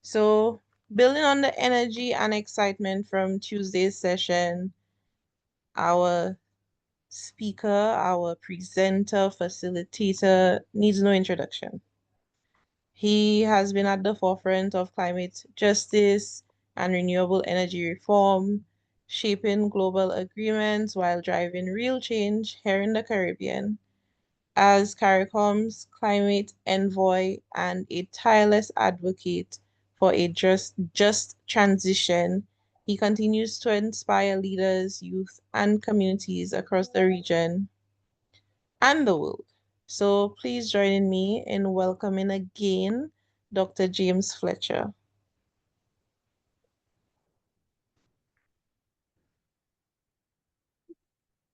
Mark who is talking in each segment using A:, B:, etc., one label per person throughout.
A: So, building on the energy and excitement from Tuesday's session, our speaker, our presenter, facilitator needs no introduction. He has been at the forefront of climate justice and renewable energy reform, shaping global agreements while driving real change here in the Caribbean. As CARICOM's climate envoy and a tireless advocate for a just transition, he continues to inspire leaders, youth, and communities across the region and the world. So please join me in welcoming again Dr. James Fletcher.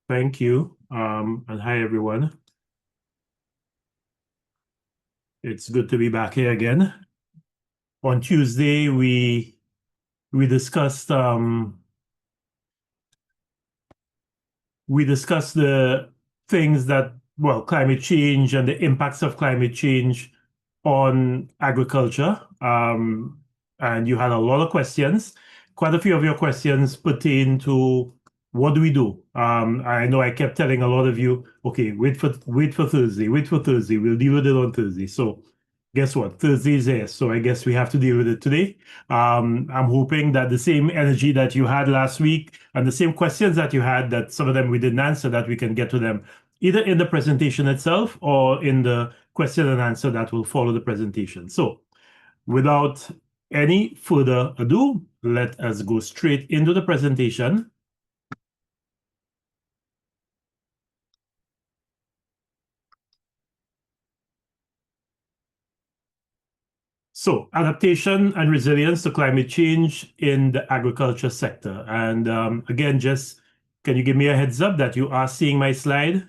B: Thank you, and hi everyone. It's good to be back here again. On Tuesday, we discussed the things that, well, climate change and the impacts of climate change on agriculture. And you had a lot of questions. Quite a few of your questions pertain to what do we do? I know I kept telling a lot of you, okay, wait for Thursday, we'll deal with it on Thursday. So guess what? Thursday is here, so I guess we have to deal with it today. I'm hoping that the same energy that you had last week and the same questions that you had, that some of them we didn't answer, that we can get to them either in the presentation itself or in the question and answer that will follow the presentation. So without any further ado, let us go straight into the presentation. So adaptation and resilience to climate change in the agriculture sector. And again, just can you give me a heads up that you are seeing my slide?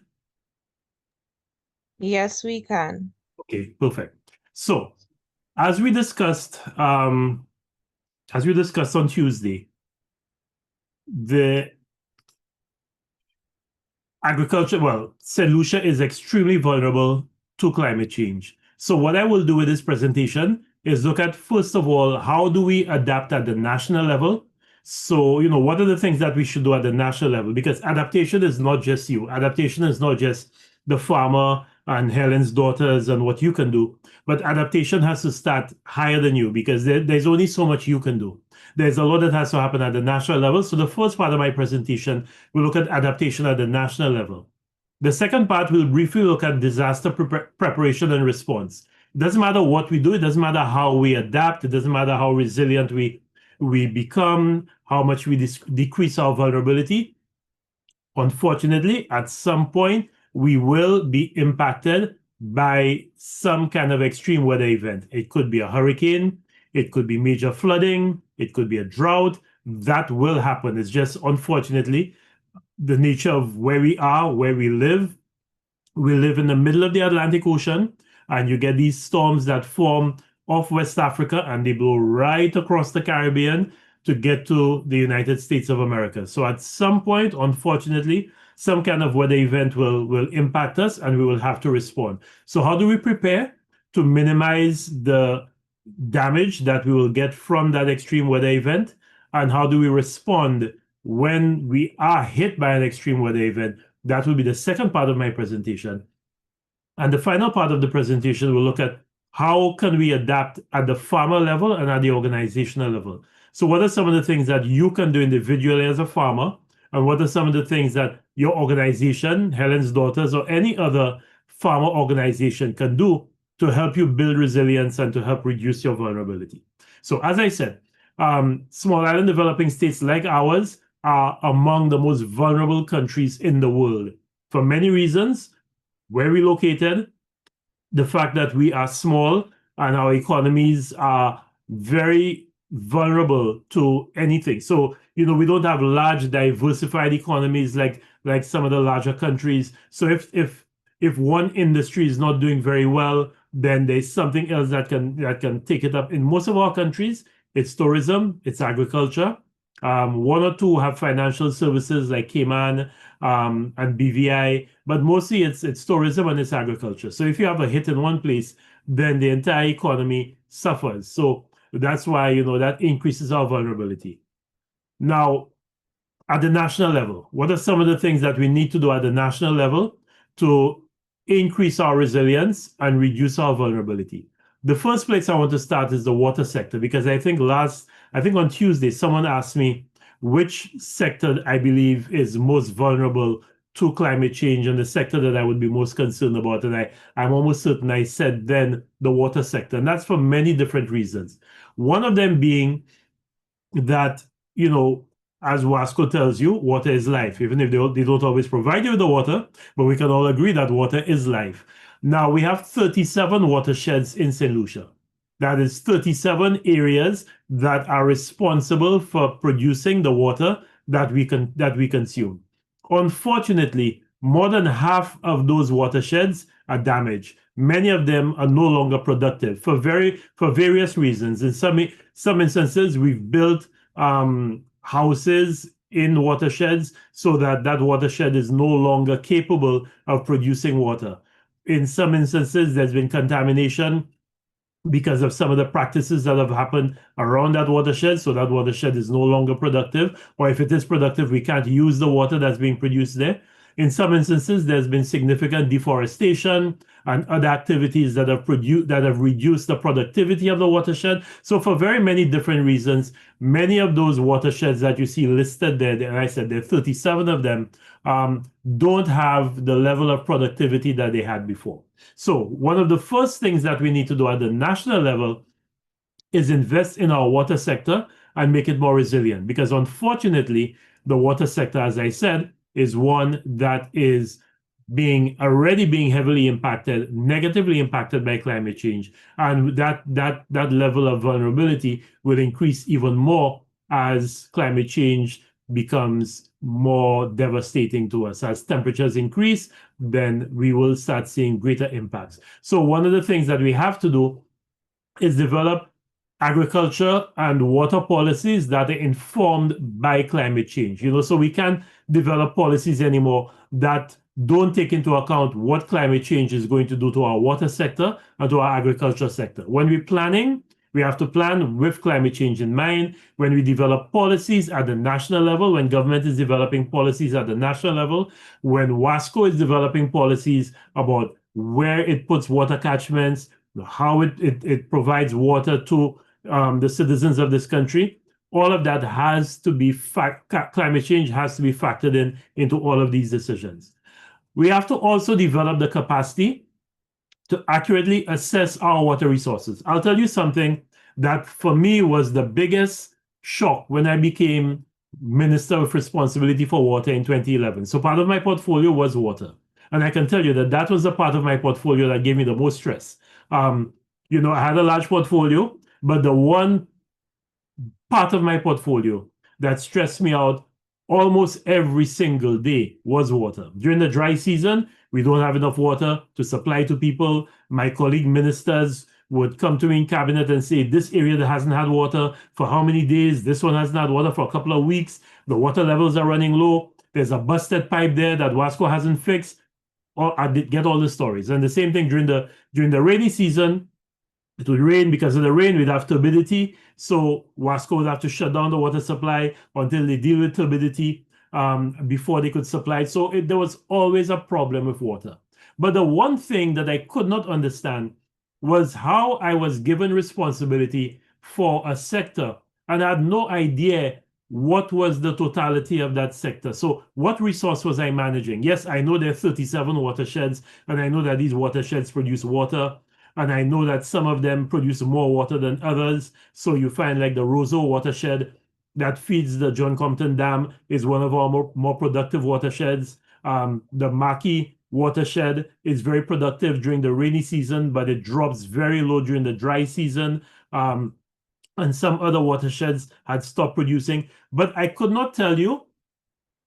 A: Yes, we can.
B: Okay, perfect. So as we discussed on Tuesday, the agriculture, well, St. Lucia is extremely vulnerable to climate change. So what I will do with this presentation is look at, first of all, how do we adapt at the national level? So, what are the things that we should do at the national level? Because adaptation is not just you. Adaptation is not just the farmer and Helen's daughters and what you can do. But adaptation has to start higher than you, because there's only so much you can do. There's a lot that has to happen at the national level. So the first part of my presentation, we'll look at adaptation at the national level. The second part, we'll briefly look at disaster preparation and response. It doesn't matter what we do. It doesn't matter how we adapt. It doesn't matter how resilient we become, how much we decrease our vulnerability. Unfortunately, at some point, we will be impacted by some kind of extreme weather event. It could be a hurricane. It could be major flooding. It could be a drought. That will happen. It's just, unfortunately, the nature of where we are, where we live. We live in the middle of the Atlantic Ocean, and you get these storms that form off West Africa, and they blow right across the Caribbean to get to the United States of America. So at some point, unfortunately, some kind of weather event will impact us, and we will have to respond. So how do we prepare to minimize the damage that we will get from that extreme weather event? And how do we respond when we are hit by an extreme weather event? That will be the second part of my presentation. And the final part of the presentation will look at how can we adapt at the farmer level and at the organizational level. So what are some of the things that you can do individually as a farmer? And what are some of the things that your organization, Helen's Daughters, or any other farmer organization can do to help you build resilience and to help reduce your vulnerability? So as I said, small island developing states like ours are among the most vulnerable countries in the world for many reasons. Where we're located, the fact that we are small and our economies are very vulnerable to anything. So, we don't have large diversified economies like some of the larger countries. So if one industry is not doing very well, then there's something else that can take it up. In most of our countries, it's tourism, it's agriculture. One or two have financial services like Cayman and BVI, but mostly it's tourism and it's agriculture. So if you have a hit in one place, then the entire economy suffers. So That's why, that increases our vulnerability. Now, at the national level, what are some of the things that we need to do at the national level to increase our resilience and reduce our vulnerability? The first place I want to start is the water sector, because I think on Tuesday, someone asked me which sector I believe is most vulnerable to climate change and the sector that I would be most concerned about. And I'm almost certain I said then the water sector. And that's for many different reasons. One of them being that, you know, as Wasco tells you, water is life, even if they don't always provide you with the water, but we can all agree that water is life. Now, we have 37 watersheds in St. Lucia. That is 37 areas that are responsible for producing the water that we consume. Unfortunately, more than half of those watersheds are damaged. Many of them are no longer productive for various reasons. In some instances, we've built houses in watersheds so that that watershed is no longer capable of producing water. In some instances, there's been contamination because of some of the practices that have happened around that watershed. So that watershed is no longer productive, or if it is productive, we can't use the water that's being produced there. In some instances, there's been significant deforestation and other activities that have reduced the productivity of the watershed. So for very many different reasons, many of those watersheds that you see listed there, and I said there are 37 of them, don't have the level of productivity that they had before. So one of the first things that we need to do at the national level is invest in our water sector and make it more resilient. Because unfortunately, the water sector, as I said, is one that is already being heavily impacted, negatively impacted by climate change. And that level of vulnerability will increase even more as climate change becomes more devastating to us. As temperatures increase, then we will start seeing greater impacts. So one of the things that we have to do is develop agriculture and water policies that are informed by climate change. So we can't develop policies anymore that don't take into account what climate change is going to do to our water sector and to our agriculture sector. When we're planning, we have to plan with climate change in mind. When we develop policies at the national level, when government is developing policies at the national level, when WASCO is developing policies about where it puts water catchments, how it provides water to the citizens of this country, all of that has to be climate change has to be factored into all of these decisions. We have to also develop the capacity to accurately assess our water resources. I'll tell you something that for me was the biggest shock when I became Minister with responsibility for water in 2011. So part of my portfolio was water. And I can tell you that that was the part of my portfolio that gave me the most stress. I had a large portfolio, but the one part of my portfolio that stressed me out almost every single day was water. During the dry season, we don't have enough water to supply to people. My colleague ministers would come to me in cabinet and say, this area that hasn't had water for how many days? This one hasn't had water for a couple of weeks. The water levels are running low. There's a busted pipe there that Wasco hasn't fixed. Or I did get all the stories. And the same thing during the rainy season. It would rain. Because of the rain, we'd have turbidity. So Wasco would have to shut down the water supply until they deal with turbidity before they could supply. So there was always a problem with water. But the one thing that I could not understand was how I was given responsibility for a sector and I had no idea what was the totality of that sector. So what resource was I managing? Yes, I know there are 37 watersheds, and I know that these watersheds produce water, and I know that some of them produce more water than others. So you find like the Roseau watershed that feeds the John Compton Dam is one of our more productive watersheds. The Maki watershed is very productive during the rainy season, but it drops very low during the dry season. And some other watersheds had stopped producing. But I could not tell you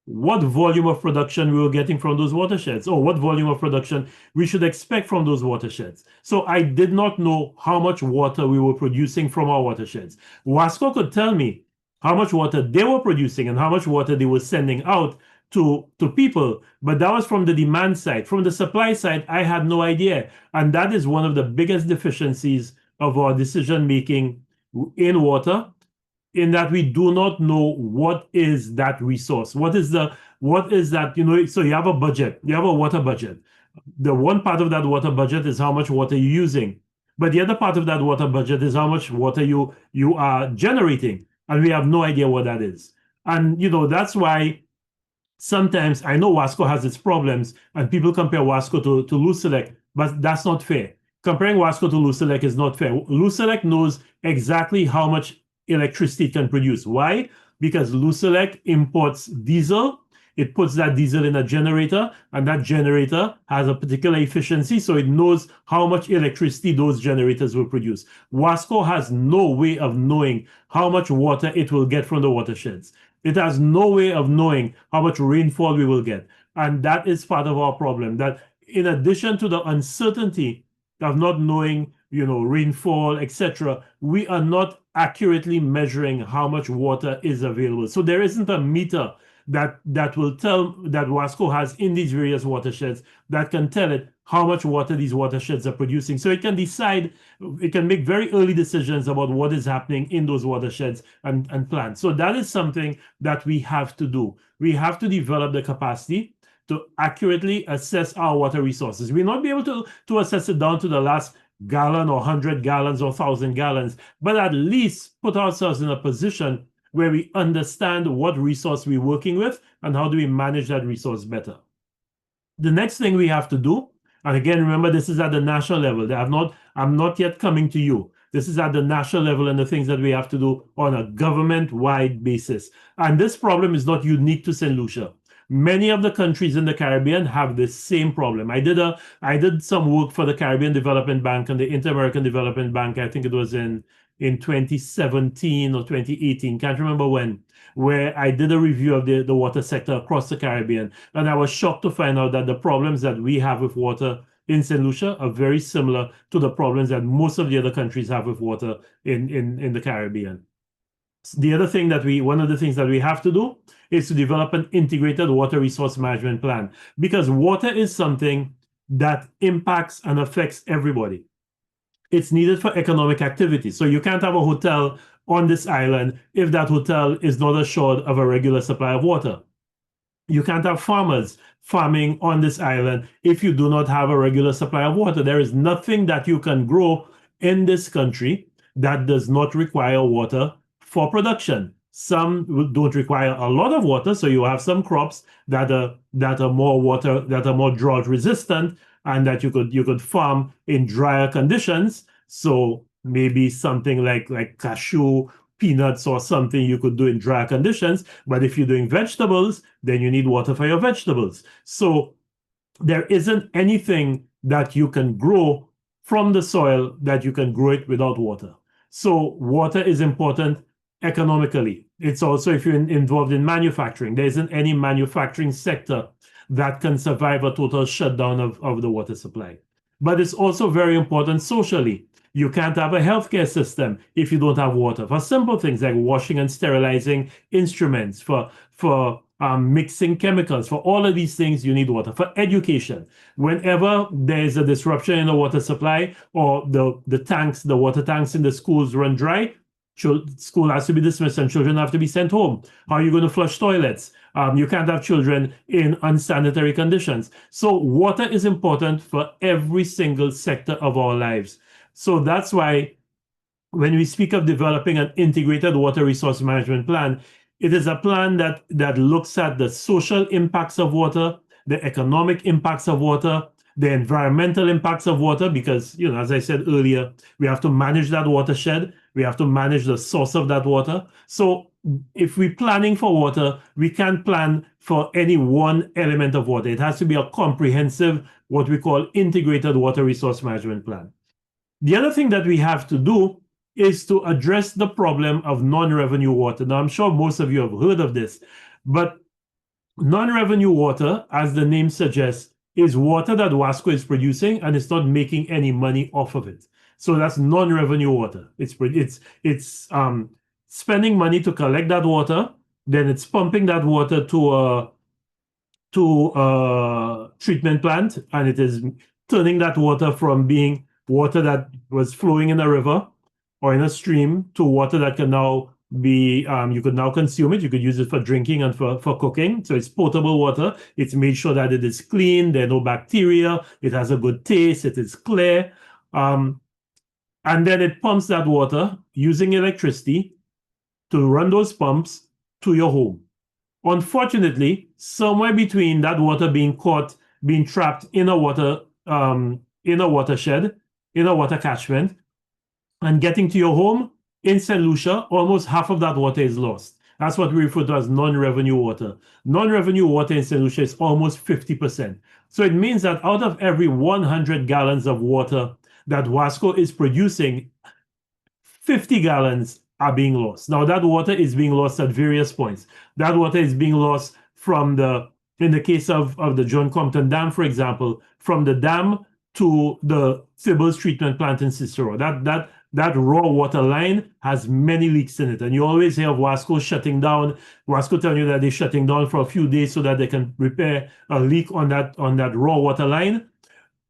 B: what volume of production we were getting from those watersheds or what volume of production we should expect from those watersheds. So I did not know how much water we were producing from our watersheds. Wasco could tell me how much water they were producing and how much water they were sending out to people, but that was from the demand side. From the supply side, I had no idea. And that is one of the biggest deficiencies of our decision making in water, in that we do not know what is that resource. What is that, so you have a budget, you have a water budget. The one part of that water budget is how much water you're using. But the other part of that water budget is how much water you are generating. And we have no idea what that is. And that's why sometimes I know Wasco has its problems, and people compare Wasco to Lucelec, but that's not fair. Comparing Wasco to Lucelec is not fair. Lucelec knows exactly how much electricity it can produce. Why? Because Lucelec imports diesel. It puts that diesel in a generator, and that generator has a particular efficiency, so it knows how much electricity those generators will produce. Wasco has no way of knowing how much water it will get from the watersheds. It has no way of knowing how much rainfall we will get. And that is part of our problem, that in addition to the uncertainty of not knowing, rainfall, etc., we are not accurately measuring how much water is available. So there isn't a meter that will tell that Wasco has in these various watersheds that can tell it how much water these watersheds are producing. So it can decide, it can make very early decisions about what is happening in those watersheds and plan. So that is something that we have to do. We have to develop the capacity to accurately assess our water resources. We'll not be able to assess it down to the last gallon or 100 gallons or 1,000 gallons, but at least put ourselves in a position where we understand what resource we're working with and how do we manage that resource better. The next thing we have to do, and again, remember, this is at the national level. I'm not yet coming to you. This is at the national level and the things that we have to do on a government-wide basis. And this problem is not unique to St. Lucia. Many of the countries in the Caribbean have this same problem. I did some work for the Caribbean Development Bank and the Inter-American Development Bank. I think it was in 2017 or 2018, can't remember when, where I did a review of the water sector across the Caribbean. And I was shocked to find out that the problems that we have with water in St. Lucia are very similar to the problems that most of the other countries have with water in the Caribbean. One of the things that we have to do is to develop an integrated water resource management plan, because water is something that impacts and affects everybody. It's needed for economic activity. So you can't have a hotel on this island if that hotel is not assured of a regular supply of water. You can't have farmers farming on this island if you do not have a regular supply of water. There is nothing that you can grow in this country that does not require water for production. Some don't require a lot of water, so you have some crops that are more drought resistant, and that you could farm in drier conditions. So maybe something like cashew, peanuts, or something you could do in drier conditions. But if you're doing vegetables, then you need water for your vegetables. So there isn't anything that you can grow from the soil that you can grow it without water. So water is important economically. It's also, if you're involved in manufacturing, there isn't any manufacturing sector that can survive a total shutdown of the water supply. But it's also very important socially. You can't have a healthcare system if you don't have water. For simple things like washing and sterilizing instruments, for mixing chemicals, for all of these things, you need water. For education, whenever there is a disruption in the water supply, or the water tanks in the schools run dry, school has to be dismissed and children have to be sent home. How are you going to flush toilets? You can't have children in unsanitary conditions. So water is important for every single sector of our lives. So that's why when we speak of developing an integrated water resource management plan, it is a plan that looks at the social impacts of water, the economic impacts of water, the environmental impacts of water, because, as I said earlier, we have to manage that watershed. We have to manage the source of that water. So if we're planning for water, we can't plan for any one element of water. It has to be a comprehensive, what we call integrated water resource management plan. The other thing that we have to do is to address the problem of non-revenue water. Now, I'm sure most of you have heard of this, but non-revenue water, as the name suggests, is water that Wasco is producing and it's not making any money off of it. So that's non-revenue water. It's spending money to collect that water, then it's pumping that water to a treatment plant, and it is turning that water from being water that was flowing in a river or in a stream to water that can now be you could now consume it. You could use it for drinking and for cooking. So it's potable water. It's made sure that it is clean, there are no bacteria, it has a good taste, it is clear. Um, and then it pumps that water using electricity to run those pumps to your home. Unfortunately, somewhere between that water being caught, being trapped in a watershed, in a water catchment, and getting to your home in St. Lucia, almost half of that water is lost. That's what we refer to as non-revenue water. Non-revenue water in St. Lucia is almost 50%. So it means that out of every 100 gallons of water that Wasco is producing, 50 gallons are being lost. Now, that water is being lost at various points. That water is being lost from in the case of the John Compton Dam, for example, from the dam to the Sybil's treatment plant in Cicero. That raw water line has many leaks in it. And you always hear of Wasco shutting down. Wasco telling you that they're shutting down for a few days so that they can repair a leak on that raw water line.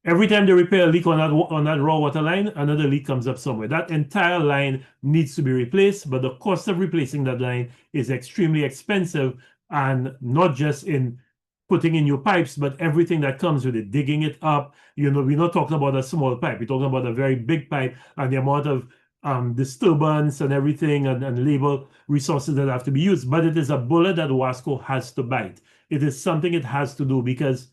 B: Every time they repair a leak on that raw water line, another leak comes up somewhere. That entire line needs to be replaced, but the cost of replacing that line is extremely expensive, and not just in putting in new pipes, but everything that comes with it, digging it up. We're not talking about a small pipe. We're talking about a very big pipe, and the amount of disturbance and everything and labor resources that have to be used. But it is a bullet that Wasco has to bite. It is something it has to do, because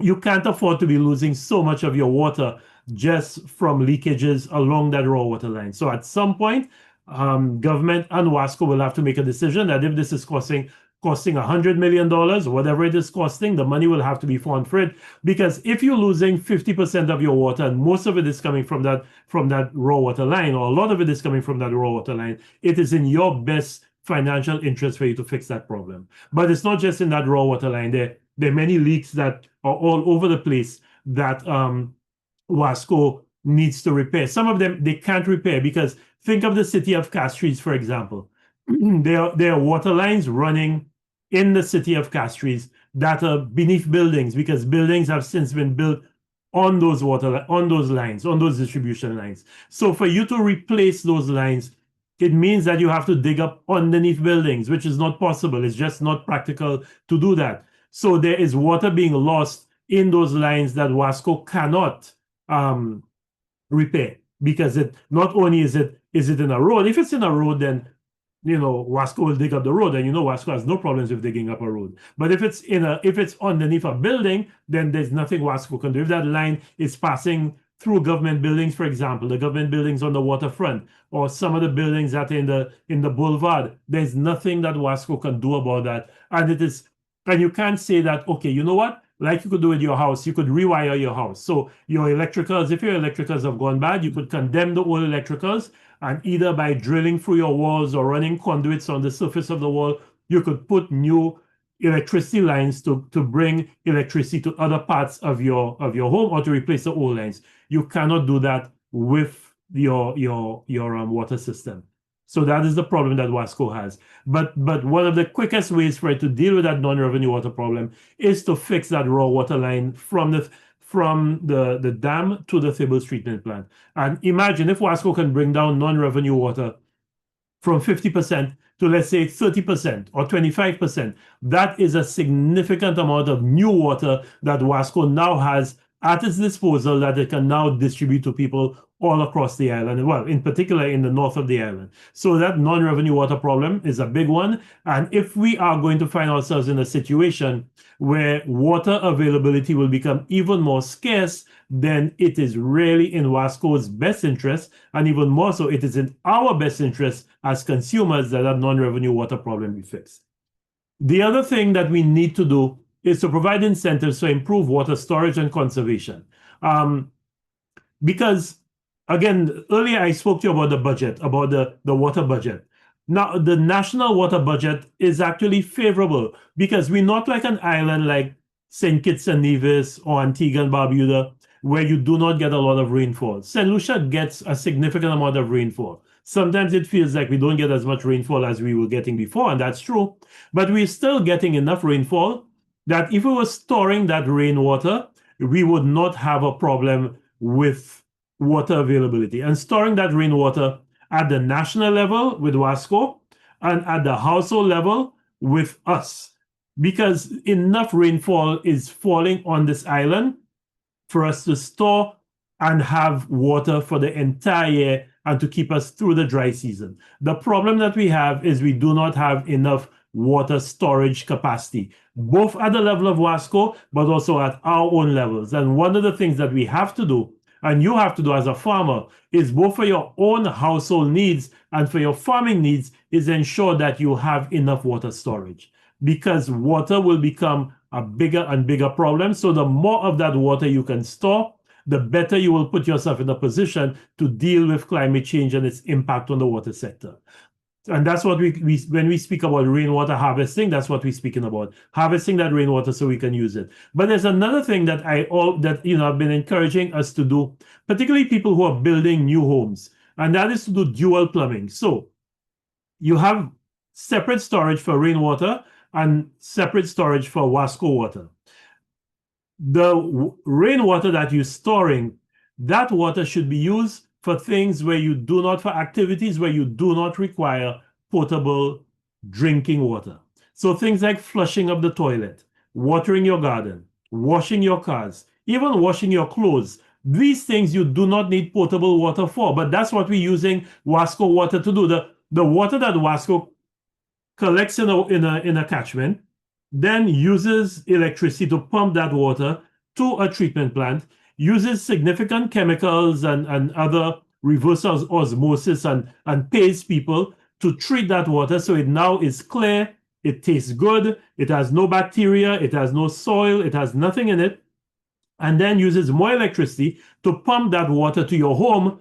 B: you can't afford to be losing so much of your water just from leakages along that raw water line. So at some point, government and Wasco will have to make a decision that if this is costing $100 million, whatever it is costing, the money will have to be found for it. Because if you're losing 50% of your water, and most of it is coming from that raw water line, or a lot of it is coming from that raw water line, it is in your best financial interest for you to fix that problem. But it's not just in that raw water line. There are many leaks that are all over the place that Wasco needs to repair. Some of them they can't repair, because think of the city of Castries, for example. There are water lines running in the city of Castries that are beneath buildings, because buildings have since been built on those lines, on those distribution lines. So for you to replace those lines, it means that you have to dig up underneath buildings, which is not possible. It's just not practical to do that. So there is water being lost in those lines that Wasco cannot repair, because it not only is it in a road. If it's in a road, then Wasco will dig up the road, and Wasco has no problems with digging up a road. But if it's underneath a building, then there's nothing Wasco can do. If that line is passing through government buildings, for example, the government buildings on the waterfront, or some of the buildings that are in the boulevard, there's nothing that Wasco can do about that. And you can't say that, okay, you know what? Like you could do with your house, you could rewire your house. So if your electricals have gone bad, you could condemn the old electricals, and either by drilling through your walls or running conduits on the surface of the wall, you could put new electricity lines to bring electricity to other parts of your home, or to replace the old lines. You cannot do that with your water system. So that is the problem that Wasco has. But one of the quickest ways for it to deal with that non-revenue water problem is to fix that raw water line from the dam to the Sybil's treatment plant. And imagine if Wasco can bring down non-revenue water from 50% to, let's say, 30% or 25%. That is a significant amount of new water that Wasco now has at its disposal, that it can now distribute to people all across the island, well, in particular in the north of the island. So that non-revenue water problem is a big one. And if we are going to find ourselves in a situation where water availability will become even more scarce, then it is really in Wasco's best interest, and even more so, it is in our best interest as consumers, that non-revenue water problem be fixed. The other thing that we need to do is to provide incentives to improve water storage and conservation. Because, again, earlier I spoke to you about the budget, about the water budget. Now, the national water budget is actually favorable, because we're not like an island like St. Kitts and Nevis or Antigua and Barbuda, where you do not get a lot of rainfall. St. Lucia gets a significant amount of rainfall. Sometimes it feels like we don't get as much rainfall as we were getting before, and that's true. But we're still getting enough rainfall that if we were storing that rainwater, we would not have a problem with water availability. And storing that rainwater at the national level with Wasco and at the household level with us, because enough rainfall is falling on this island for us to store and have water for the entire year and to keep us through the dry season. The problem that we have is we do not have enough water storage capacity, both at the level of Wasco, but also at our own levels. And one of the things that we have to do, and you have to do as a farmer, is both for your own household needs and for your farming needs, is ensure that you have enough water storage, because water will become a bigger and bigger problem. So the more of that water you can store, the better you will put yourself in a position to deal with climate change and its impact on the water sector. And that's what we when we speak about rainwater harvesting, that's what we're speaking about, harvesting that rainwater so we can use it. But there's another thing that I've been encouraging us to do, particularly people who are building new homes, and that is to do dual plumbing. So you have separate storage for rainwater and separate storage for Wasco water. The rainwater that you're storing, that water should be used for things where you do not, for activities where you do not require potable drinking water. So things like flushing of the toilet, watering your garden, washing your cars, even washing your clothes. These things you do not need potable water for, but that's what we're using Wasco water to do. The water that Wasco collects in a catchment, then uses electricity to pump that water to a treatment plant, uses significant chemicals and other reverse osmosis and pays people to treat that water so it now is clear, it tastes good, it has no bacteria, it has no soil, it has nothing in it, and then uses more electricity to pump that water to your home,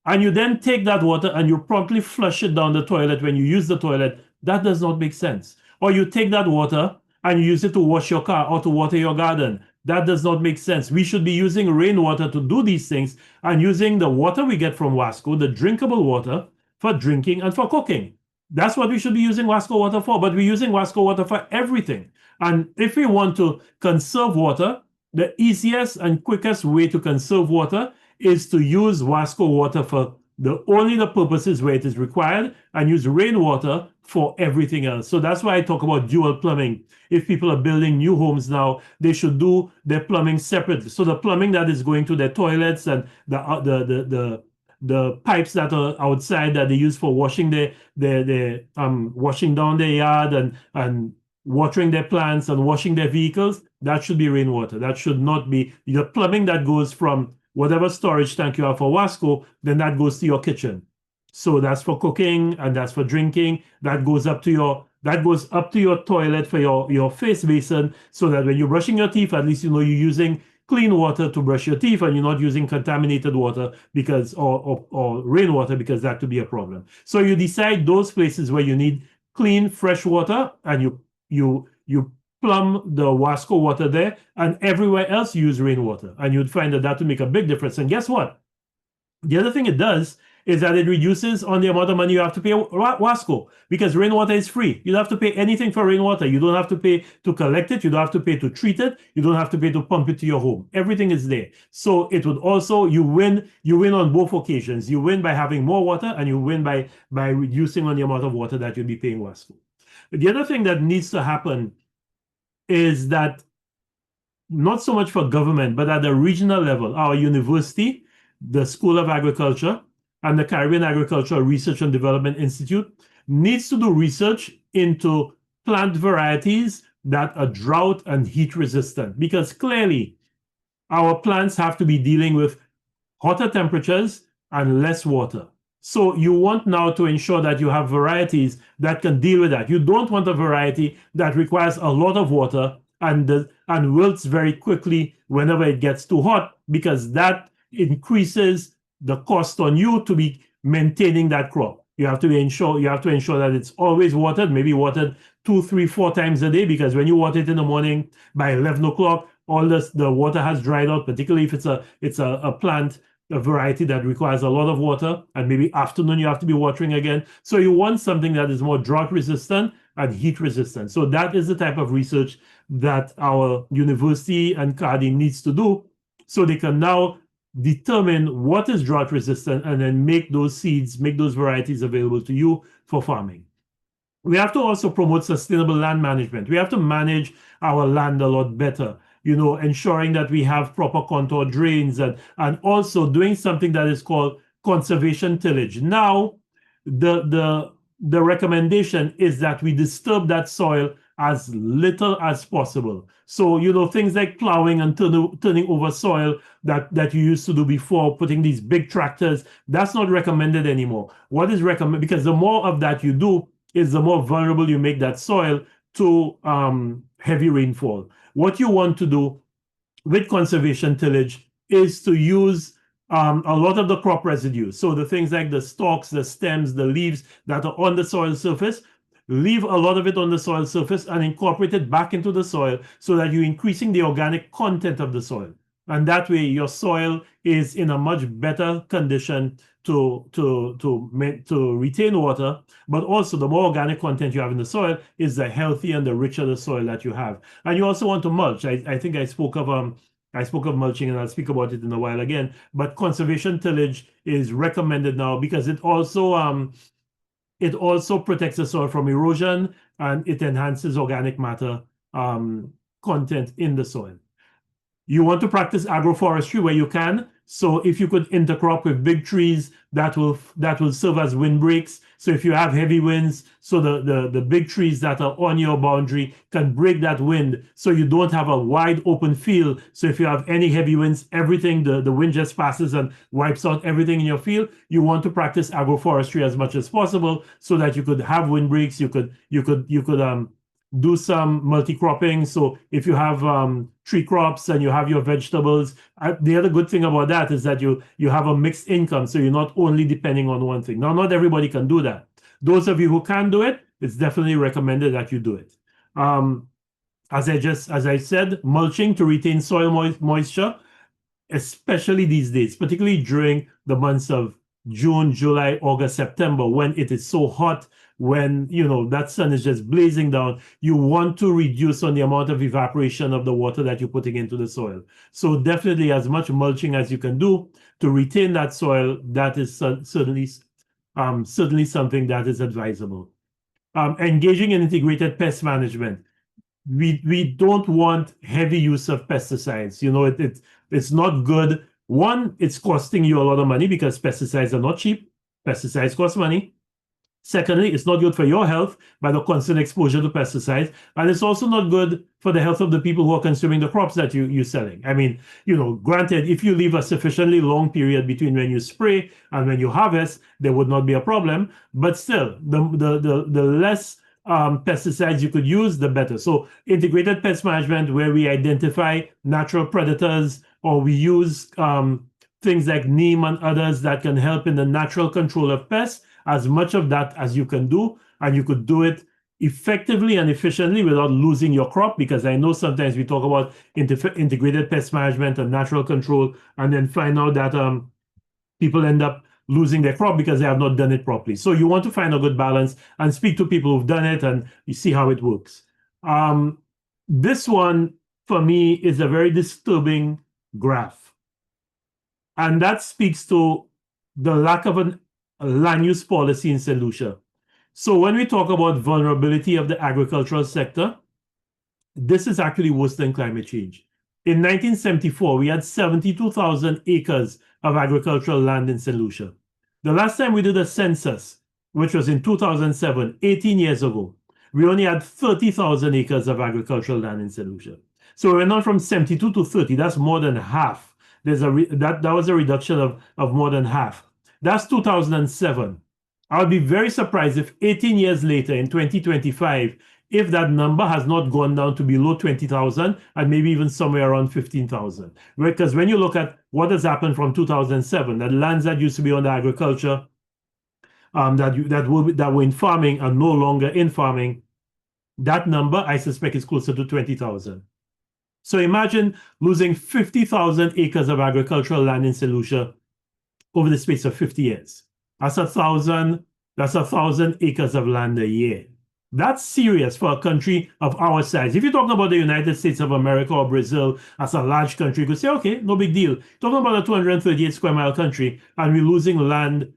B: and you then take that water and you promptly flush it down the toilet when you use the toilet. That does not make sense. Or you take that water and you use it to wash your car or to water your garden. That does not make sense. We should be using rainwater to do these things and using the water we get from Wasco, the drinkable water, for drinking and for cooking. That's what we should be using Wasco water for, but we're using Wasco water for everything. And if we want to conserve water, the easiest and quickest way to conserve water is to use Wasco water for only the purposes where it is required and use rainwater for everything else. So that's why I talk about dual plumbing. If people are building new homes now, they should do their plumbing separately. So the plumbing that is going to their toilets and the pipes that are outside that they use for washing washing down their yard and watering their plants and washing their vehicles, that should be rainwater. That should not be the plumbing that goes from whatever storage tank you have for Wasco, then that goes to your kitchen. So that's for cooking and that's for drinking. That goes up to your toilet for your face basin, so that when you're brushing your teeth, at least you know you're using clean water to brush your teeth and you're not using contaminated water or rainwater, because that could be a problem. So you decide those places where you need clean, fresh water, and you plumb the Wasco water there, and everywhere else you use rainwater, and you'd find that would make a big difference. And guess what? The other thing it does is that it reduces on the amount of money you have to pay Wasco, because rainwater is free. You don't have to pay anything for rainwater. You don't have to pay to collect it. You don't have to pay to treat it. You don't have to pay to pump it to your home. Everything is there. So it would also, you win on both occasions. You win by having more water, and you win by reducing on the amount of water that you'll be paying Wasco. But the other thing that needs to happen is that, not so much for government, but at the regional level, our university, the School of Agriculture, and the Caribbean Agricultural Research and Development Institute needs to do research into plant varieties that are drought and heat resistant, because clearly our plants have to be dealing with hotter temperatures and less water. So you want now to ensure that you have varieties that can deal with that. You don't want a variety that requires a lot of water and wilts very quickly whenever it gets too hot, because that increases the cost on you to be maintaining that crop. You have to ensure that it's always watered, maybe watered 2, 3, 4 times a day, because when you water it in the morning, by 11 o'clock, all the water has dried out, particularly if it's a plant, a variety that requires a lot of water, and maybe afternoon you have to be watering again. So you want something that is more drought resistant and heat resistant. So that is the type of research that our university and Ag-cademy needs to do, so they can now determine what is drought resistant, and then make those seeds, make those varieties available to you for farming. We have to also promote sustainable land management. We have to manage our land a lot better, ensuring that we have proper contour drains, and also doing something that is called conservation tillage. Now, the recommendation is that we disturb that soil as little as possible. So, things like plowing and turning over soil that you used to do before, putting these big tractors, that's not recommended anymore. What is recommended, because the more of that you do, is the more vulnerable you make that soil to heavy rainfall. What you want to do with conservation tillage is to use a lot of the crop residues. So the things like the stalks, the stems, the leaves that are on the soil surface, leave a lot of it on the soil surface and incorporate it back into the soil so that you're increasing the organic content of the soil. And that way your soil is in a much better condition to retain water, but also the more organic content you have in the soil is the healthier and the richer the soil that you have. And you also want to mulch. I think I spoke of mulching, and I'll speak about it in a while again. But conservation tillage is recommended now because it also protects the soil from erosion, and it enhances organic matter content in the soil. You want to practice agroforestry where you can. So if you could intercrop with big trees, that will serve as windbreaks. So if you have heavy winds, so the big trees that are on your boundary can break that wind, so you don't have a wide open field. So if you have any heavy winds, everything, the wind just passes and wipes out everything in your field. You want to practice agroforestry as much as possible so that you could have windbreaks. You could do some multi-cropping. So if you have tree crops and you have your vegetables, the other good thing about that is that you have a mixed income. So you're not only depending on one thing. Now, not everybody can do that. Those of you who can do it, it's definitely recommended that you do it. As I said, mulching to retain soil moisture, especially these days, particularly during the months of June, July, August, September, when it is so hot, when that sun is just blazing down, you want to reduce on the amount of evaporation of the water that you're putting into the soil. So definitely as much mulching as you can do to retain that soil, that is certainly something that is advisable. Engaging in integrated pest management. We don't want heavy use of pesticides. It's not good. One, it's costing you a lot of money because pesticides are not cheap. Pesticides cost money. Secondly, it's not good for your health by the constant exposure to pesticides. And it's also not good for the health of the people who are consuming the crops that you're selling. I mean, granted, if you leave a sufficiently long period between when you spray and when you harvest, there would not be a problem. But still, the less pesticides you could use, the better. So integrated pest management, where we identify natural predators, or we use things like neem and others that can help in the natural control of pests, as much of that as you can do, and you could do it effectively and efficiently without losing your crop, because I know sometimes we talk about integrated pest management and natural control, and then find out that people end up losing their crop because they have not done it properly. So you want to find a good balance and speak to people who've done it, and you see how it works. This one, for me, is a very disturbing graph. And that speaks to the lack of a land use policy in St. Lucia. So when we talk about vulnerability of the agricultural sector, this is actually worse than climate change. In 1974, we had 72,000 acres of agricultural land in St. Lucia. The last time we did a census, which was in 2007, 18 years ago, we only had 30,000 acres of agricultural land in St. Lucia. So we went on from 72 to 30. That's more than half. That was a reduction of more than half. That's 2007. I would be very surprised if 18 years later, in 2025, if that number has not gone down to below 20,000 and maybe even somewhere around 15,000. Because when you look at what has happened from 2007, that lands that used to be under agriculture, that were in farming are no longer in farming, that number, I suspect, is closer to 20,000. So imagine losing 50,000 acres of agricultural land in St. Lucia over the space of 50 years. That's 1,000 acres of land a year. That's serious for a country of our size. If you're talking about the United States of America or Brazil as a large country, you could say, okay, no big deal. Talking about a 238 square mile country, and we're losing land,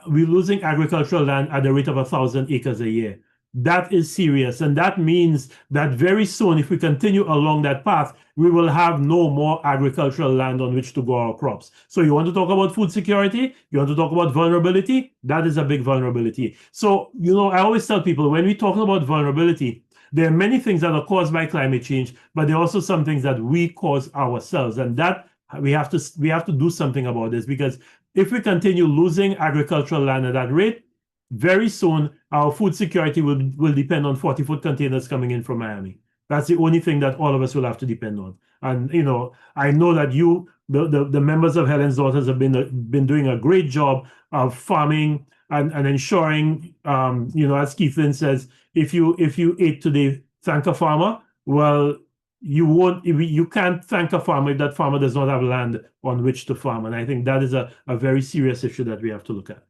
B: we're losing agricultural land at the rate of 1,000 acres a year. That is serious. And that means that very soon, if we continue along that path, we will have no more agricultural land on which to grow our crops. So you want to talk about food security? You want to talk about vulnerability? That is a big vulnerability. So, I always tell people when we're talking about vulnerability, there are many things that are caused by climate change, but there are also some things that we cause ourselves. And that we have to do something about this, because if we continue losing agricultural land at that rate, very soon our food security will depend on 40-foot containers coming in from Miami. That's the only thing that all of us will have to depend on. And I know that the members of Helen's Daughters have been doing a great job of farming and ensuring, as Keithlin says, if you ate today, thank a farmer. Well, you can't thank a farmer if that farmer does not have land on which to farm. And I think that is a very serious issue that we have to look at.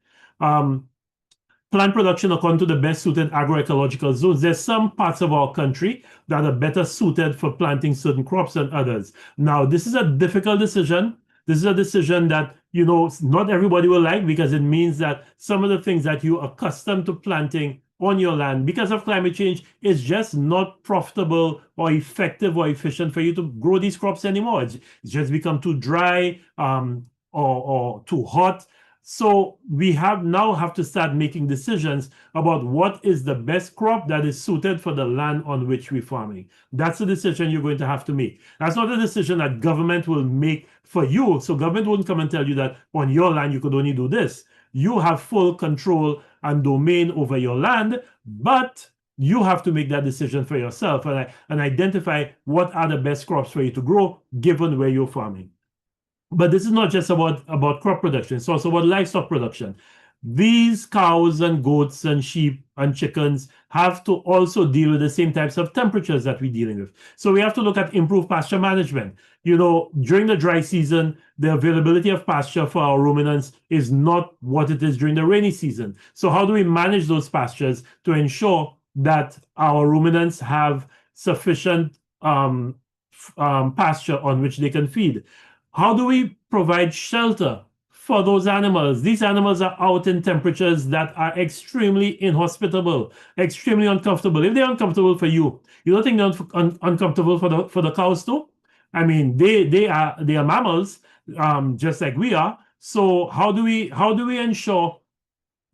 B: Plant production according to the best suited agroecological zones. There's some parts of our country that are better suited for planting certain crops than others. Now, this is a difficult decision. This is a decision that, not everybody will like, because it means that some of the things that you're accustomed to planting on your land because of climate change is just not profitable or effective or efficient for you to grow these crops anymore. It's just become too dry or too hot. So we now have to start making decisions about what is the best crop that is suited for the land on which we're farming. That's a decision you're going to have to make. That's not a decision that government will make for you. So government wouldn't come and tell you that on your land you could only do this. You have full control and domain over your land, but you have to make that decision for yourself and identify what are the best crops for you to grow given where you're farming. But this is not just about crop production. It's also about livestock production. These cows and goats and sheep and chickens have to also deal with the same types of temperatures that we're dealing with. So we have to look at improved pasture management. During the dry season, the availability of pasture for our ruminants is not what it is during the rainy season. So how do we manage those pastures to ensure that our ruminants have sufficient pasture on which they can feed? How do we provide shelter for those animals? These animals are out in temperatures that are extremely inhospitable, extremely uncomfortable. If they're uncomfortable for you, you don't think they're uncomfortable for the cows too? I mean, they are mammals, just like we are. So how do we ensure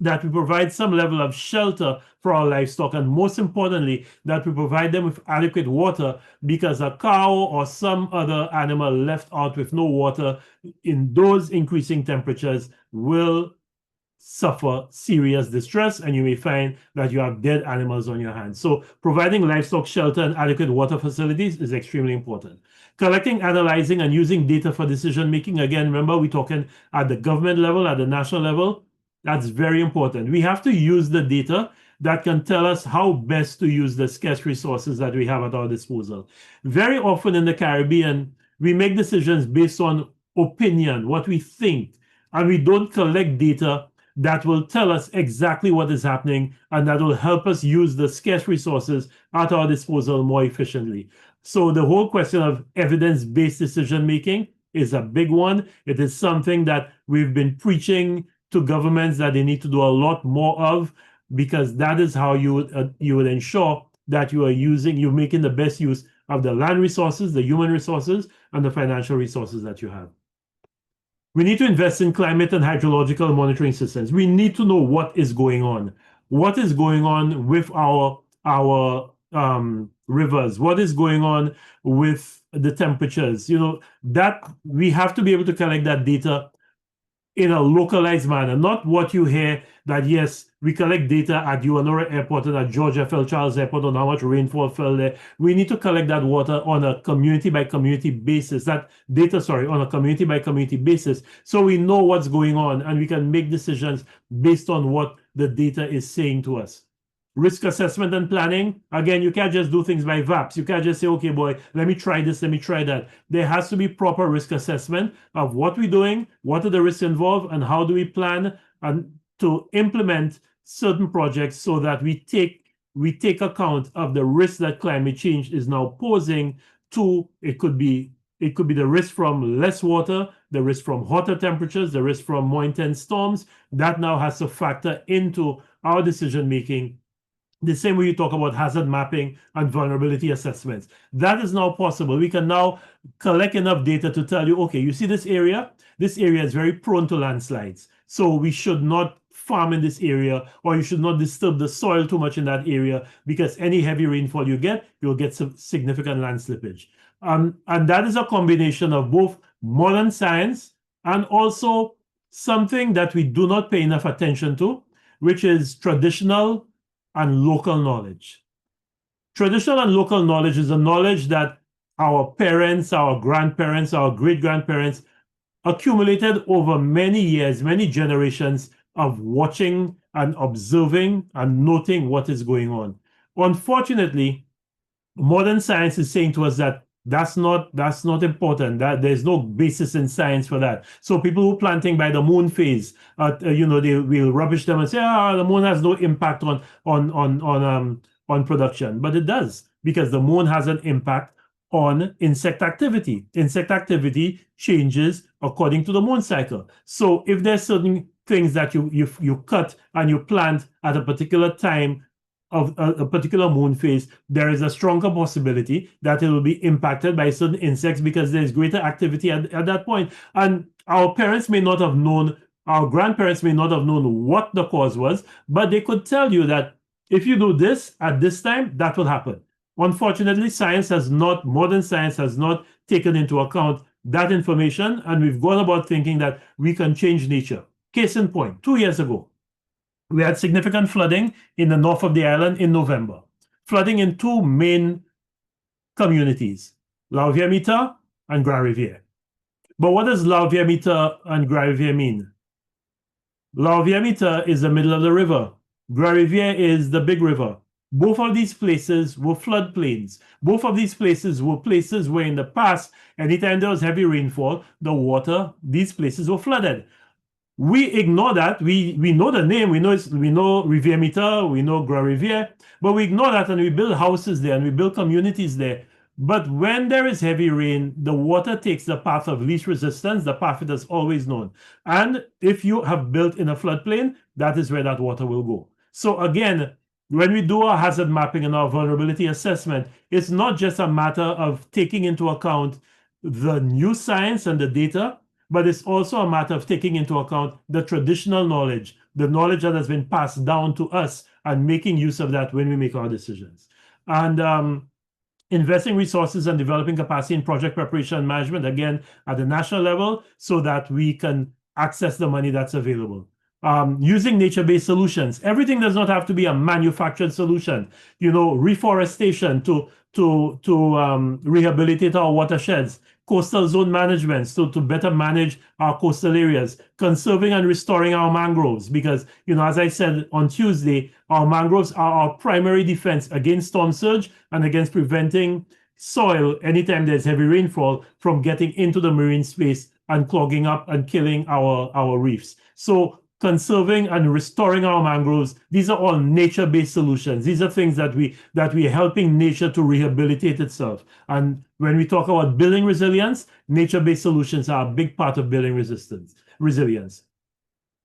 B: that we provide some level of shelter for our livestock, and most importantly, that we provide them with adequate water, because a cow or some other animal left out with no water in those increasing temperatures will suffer serious distress, and you may find that you have dead animals on your hands. So providing livestock shelter and adequate water facilities is extremely important. Collecting, analyzing, and using data for decision making. Again, remember, we're talking at the government level, at the national level. That's very important. We have to use the data that can tell us how best to use the scarce resources that we have at our disposal. Very often in the Caribbean, we make decisions based on opinion, what we think, and we don't collect data that will tell us exactly what is happening and that will help us use the scarce resources at our disposal more efficiently. So the whole question of evidence-based decision making is a big one. It is something that we've been preaching to governments that they need to do a lot more of, because that is how you would ensure that you're making the best use of the land resources, the human resources, and the financial resources that you have. We need to invest in climate and hydrological monitoring systems. We need to know what is going on. What is going on with our rivers? What is going on with the temperatures? That we have to be able to collect that data in a localized manner, not what you hear that, yes, we collect data at Uanora Airport and at George F. L. Charles Airport on how much rainfall fell there. We need to collect that water on a community by community basis, on a community by community basis, so we know what's going on and we can make decisions based on what the data is saying to us. Risk assessment and planning. Again, you can't just do things by VAPs. You can't just say, okay, boy, let me try this, let me try that. There has to be proper risk assessment of what we're doing, what are the risks involved, and how do we plan and to implement certain projects so that we take we take account of the risk that climate change is now posing to, it could be the risk from less water, the risk from hotter temperatures, the risk from more intense storms. That now has to factor into our decision making. The same way you talk about hazard mapping and vulnerability assessments. That is now possible. We can now collect enough data to tell you, okay, you see this area? This area is very prone to landslides. So we should not farm in this area, or you should not disturb the soil too much in that area, because any heavy rainfall you'll get some significant land slippage. And that is a combination of both modern science and also something that we do not pay enough attention to, which is traditional and local knowledge. Traditional and local knowledge is the knowledge that our parents, our grandparents, our great grandparents accumulated over many years, many generations of watching and observing and noting what is going on. Unfortunately, modern science is saying to us that that's not important. That there's no basis in science for that. So people who planting by the moon phase, they will rubbish them and say, the moon has no impact on production, but it does, because the moon has an impact on insect activity. Insect activity changes according to the moon cycle. So if there's certain things that you cut and you plant at a particular time of a particular moon phase, there is a stronger possibility that it will be impacted by certain insects because there's greater activity at that point. And our parents may not have known, our grandparents may not have known what the cause was, but they could tell you that if you do this at this time, that will happen. Unfortunately, modern science has not taken into account that information, and we've gone about thinking that we can change nature. Case in point, 2 years ago, we had significant flooding in the north of the island in November. Flooding in two main communities, La Rivière and Grand Rivière. But what does La Rivière and Grand Rivière mean? La Rivière is the middle of the river. Grand Rivière is the big river. Both of these places were floodplains. Both of these places were places where in the past, anytime there was heavy rainfall, these places were flooded. We ignore that. We know the name. We know Rivière, we know Grand Rivière, but we ignore that and we build houses there and we build communities there. But when there is heavy rain, the water takes the path of least resistance, the path it has always known. And if you have built in a floodplain, that is where that water will go. So again, when we do our hazard mapping and our vulnerability assessment, it's not just a matter of taking into account the new science and the data, but it's also a matter of taking into account the traditional knowledge, the knowledge that has been passed down to us, and making use of that when we make our decisions. And investing resources and developing capacity in project preparation and management, again, at the national level, so that we can access the money that's available. Using nature-based solutions. Everything does not have to be a manufactured solution. Reforestation to rehabilitate our watersheds, coastal zone management, so to better manage our coastal areas, conserving and restoring our mangroves, because, as I said on Tuesday, our mangroves are our primary defense against storm surge and against preventing soil, anytime there's heavy rainfall, from getting into the marine space and clogging up and killing our reefs. So conserving and restoring our mangroves, these are all nature-based solutions. These are things that we are helping nature to rehabilitate itself. And when we talk about building resilience, nature-based solutions are a big part of building resilience.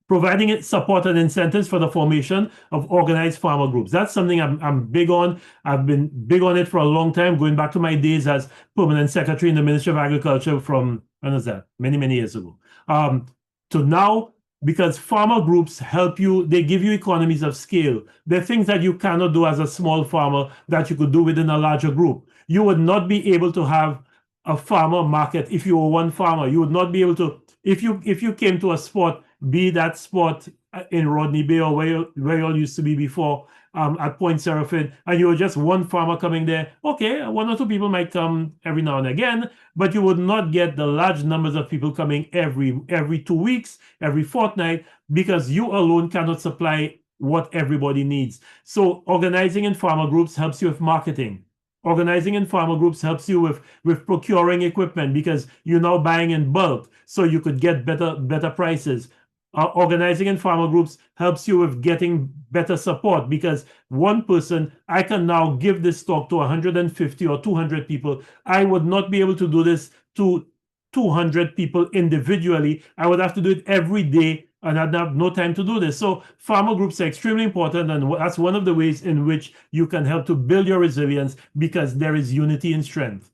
B: Providing support and incentives for the formation of organized farmer groups. That's something I'm big on. I've been big on it for a long time, going back to my days as permanent secretary in the Ministry of Agriculture from, when was that? Many, many years ago. To now, because farmer groups help you, they give you economies of scale. There are things that you cannot do as a small farmer that you could do within a larger group. You would not be able to have a farmer market if you were one farmer. You would not be able to, if you came to a spot, be that spot in Rodney Bay or where you all used to be before, at Point Seraphin, and you were just one farmer coming there. Okay, one or two people might come every now and again, but you would not get the large numbers of people coming every 2 weeks, every fortnight, because you alone cannot supply what everybody needs. So organizing in farmer groups helps you with marketing. Organizing in farmer groups helps you with procuring equipment, because you're now buying in bulk, so you could get better prices. Organizing in farmer groups helps you with getting better support, because one person, I can now give this talk to 150 or 200 people. I would not be able to do this to 200 people individually. I would have to do it every day, and I'd have no time to do this. So farmer groups are extremely important, and that's one of the ways in which you can help to build your resilience, because there is unity in strength.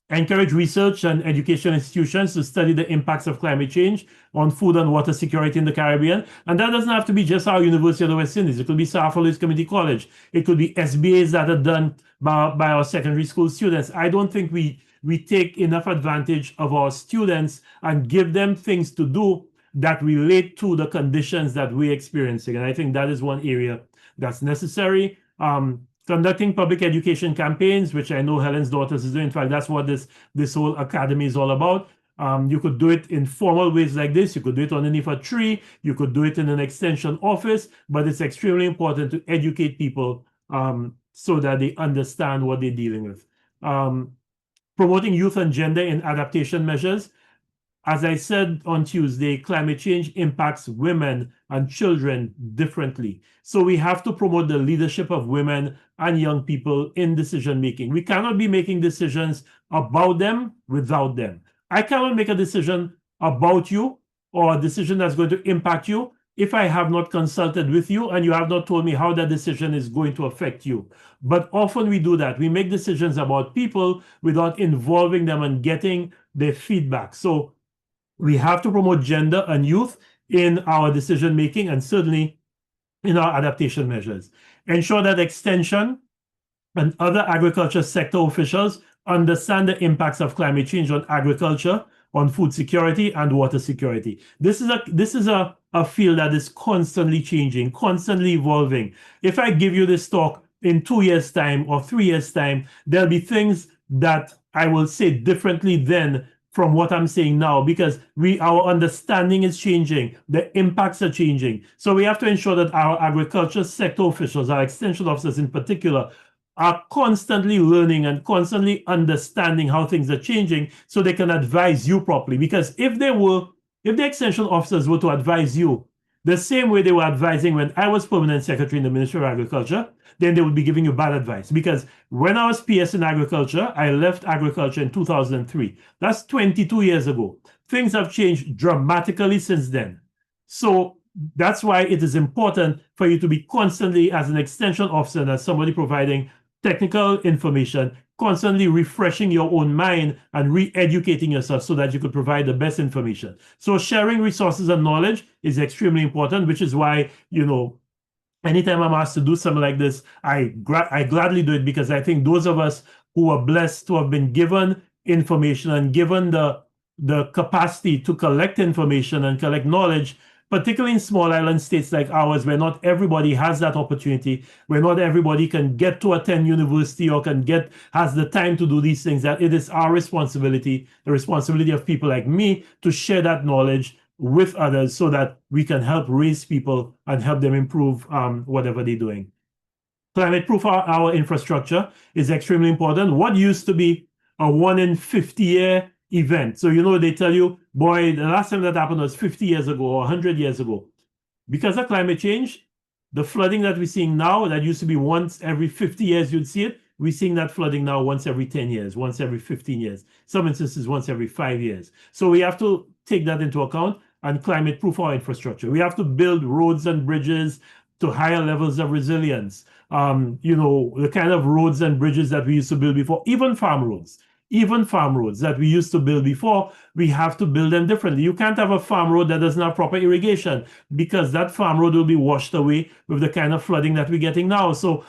B: Encourage research and education institutions to study the impacts of climate change on food and water security in the Caribbean. And that doesn't have to be just our University of the West Indies. It could be South Orleans Community College. It could be SBAs that are done by our secondary school students. I don't think we take enough advantage of our students and give them things to do that relate to the conditions that we're experiencing. And I think that is one area that's necessary. Conducting public education campaigns, which I know Helen's Daughters is doing. In fact, that's what this whole academy is all about. You could do it in formal ways like this. You could do it underneath a tree. You could do it in an extension office. But it's extremely important to educate people so that they understand what they're dealing with. Promoting youth and gender in adaptation measures. As I said on Tuesday, climate change impacts women and children differently. So we have to promote the leadership of women and young people in decision making. We cannot be making decisions about them without them. I cannot make a decision about you or a decision that's going to impact you if I have not consulted with you and you have not told me how that decision is going to affect you. But often we do that. We make decisions about people without involving them and getting their feedback. So we have to promote gender and youth in our decision making, and certainly in our adaptation measures. Ensure that extension and other agriculture sector officials understand the impacts of climate change on agriculture, on food security, and water security. This is a field that is constantly changing, constantly evolving. If I give you this talk in 2 years' time or 3 years' time, there'll be things that I will say differently then from what I'm saying now, because our understanding is changing, the impacts are changing. So we have to ensure that our agriculture sector officials, our extension officers in particular, are constantly learning and constantly understanding how things are changing so they can advise you properly. Because if the extension officers were to advise you the same way they were advising when I was permanent secretary in the Ministry of Agriculture, then they would be giving you bad advice. Because when I was PS in agriculture, I left agriculture in 2003. That's 22 years ago. Things have changed dramatically since then. So that's why it is important for you to be constantly, as an extension officer and as somebody providing technical information, constantly refreshing your own mind and re-educating yourself so that you could provide the best information. So sharing resources and knowledge is extremely important, which is why, anytime I'm asked to do something like this, I gladly do it, because I think those of us who are blessed to have been given information and given the capacity to collect information and collect knowledge, particularly in small island states like ours, where not everybody has that opportunity, where not everybody can get to attend university or has the time to do these things, that it is our responsibility, the responsibility of people like me, to share that knowledge with others so that we can help raise people and help them improve whatever they're doing. Climate proof our infrastructure is extremely important. What used to be a 1 in 50 year event. So, they tell you, boy, the last time that happened was 50 years ago or 100 years ago. Because of climate change, the flooding that we're seeing now, that used to be once every 50 years you'd see it, we're seeing that flooding now once every 10 years, once every 15 years, some instances once every 5 years. So we have to take that into account and climate proof our infrastructure. We have to build roads and bridges to higher levels of resilience. The kind of roads and bridges that we used to build before, even farm roads that we used to build before, we have to build them differently. You can't have a farm road that doesn't have proper irrigation, because that farm road will be washed away with the kind of flooding that we're getting now. So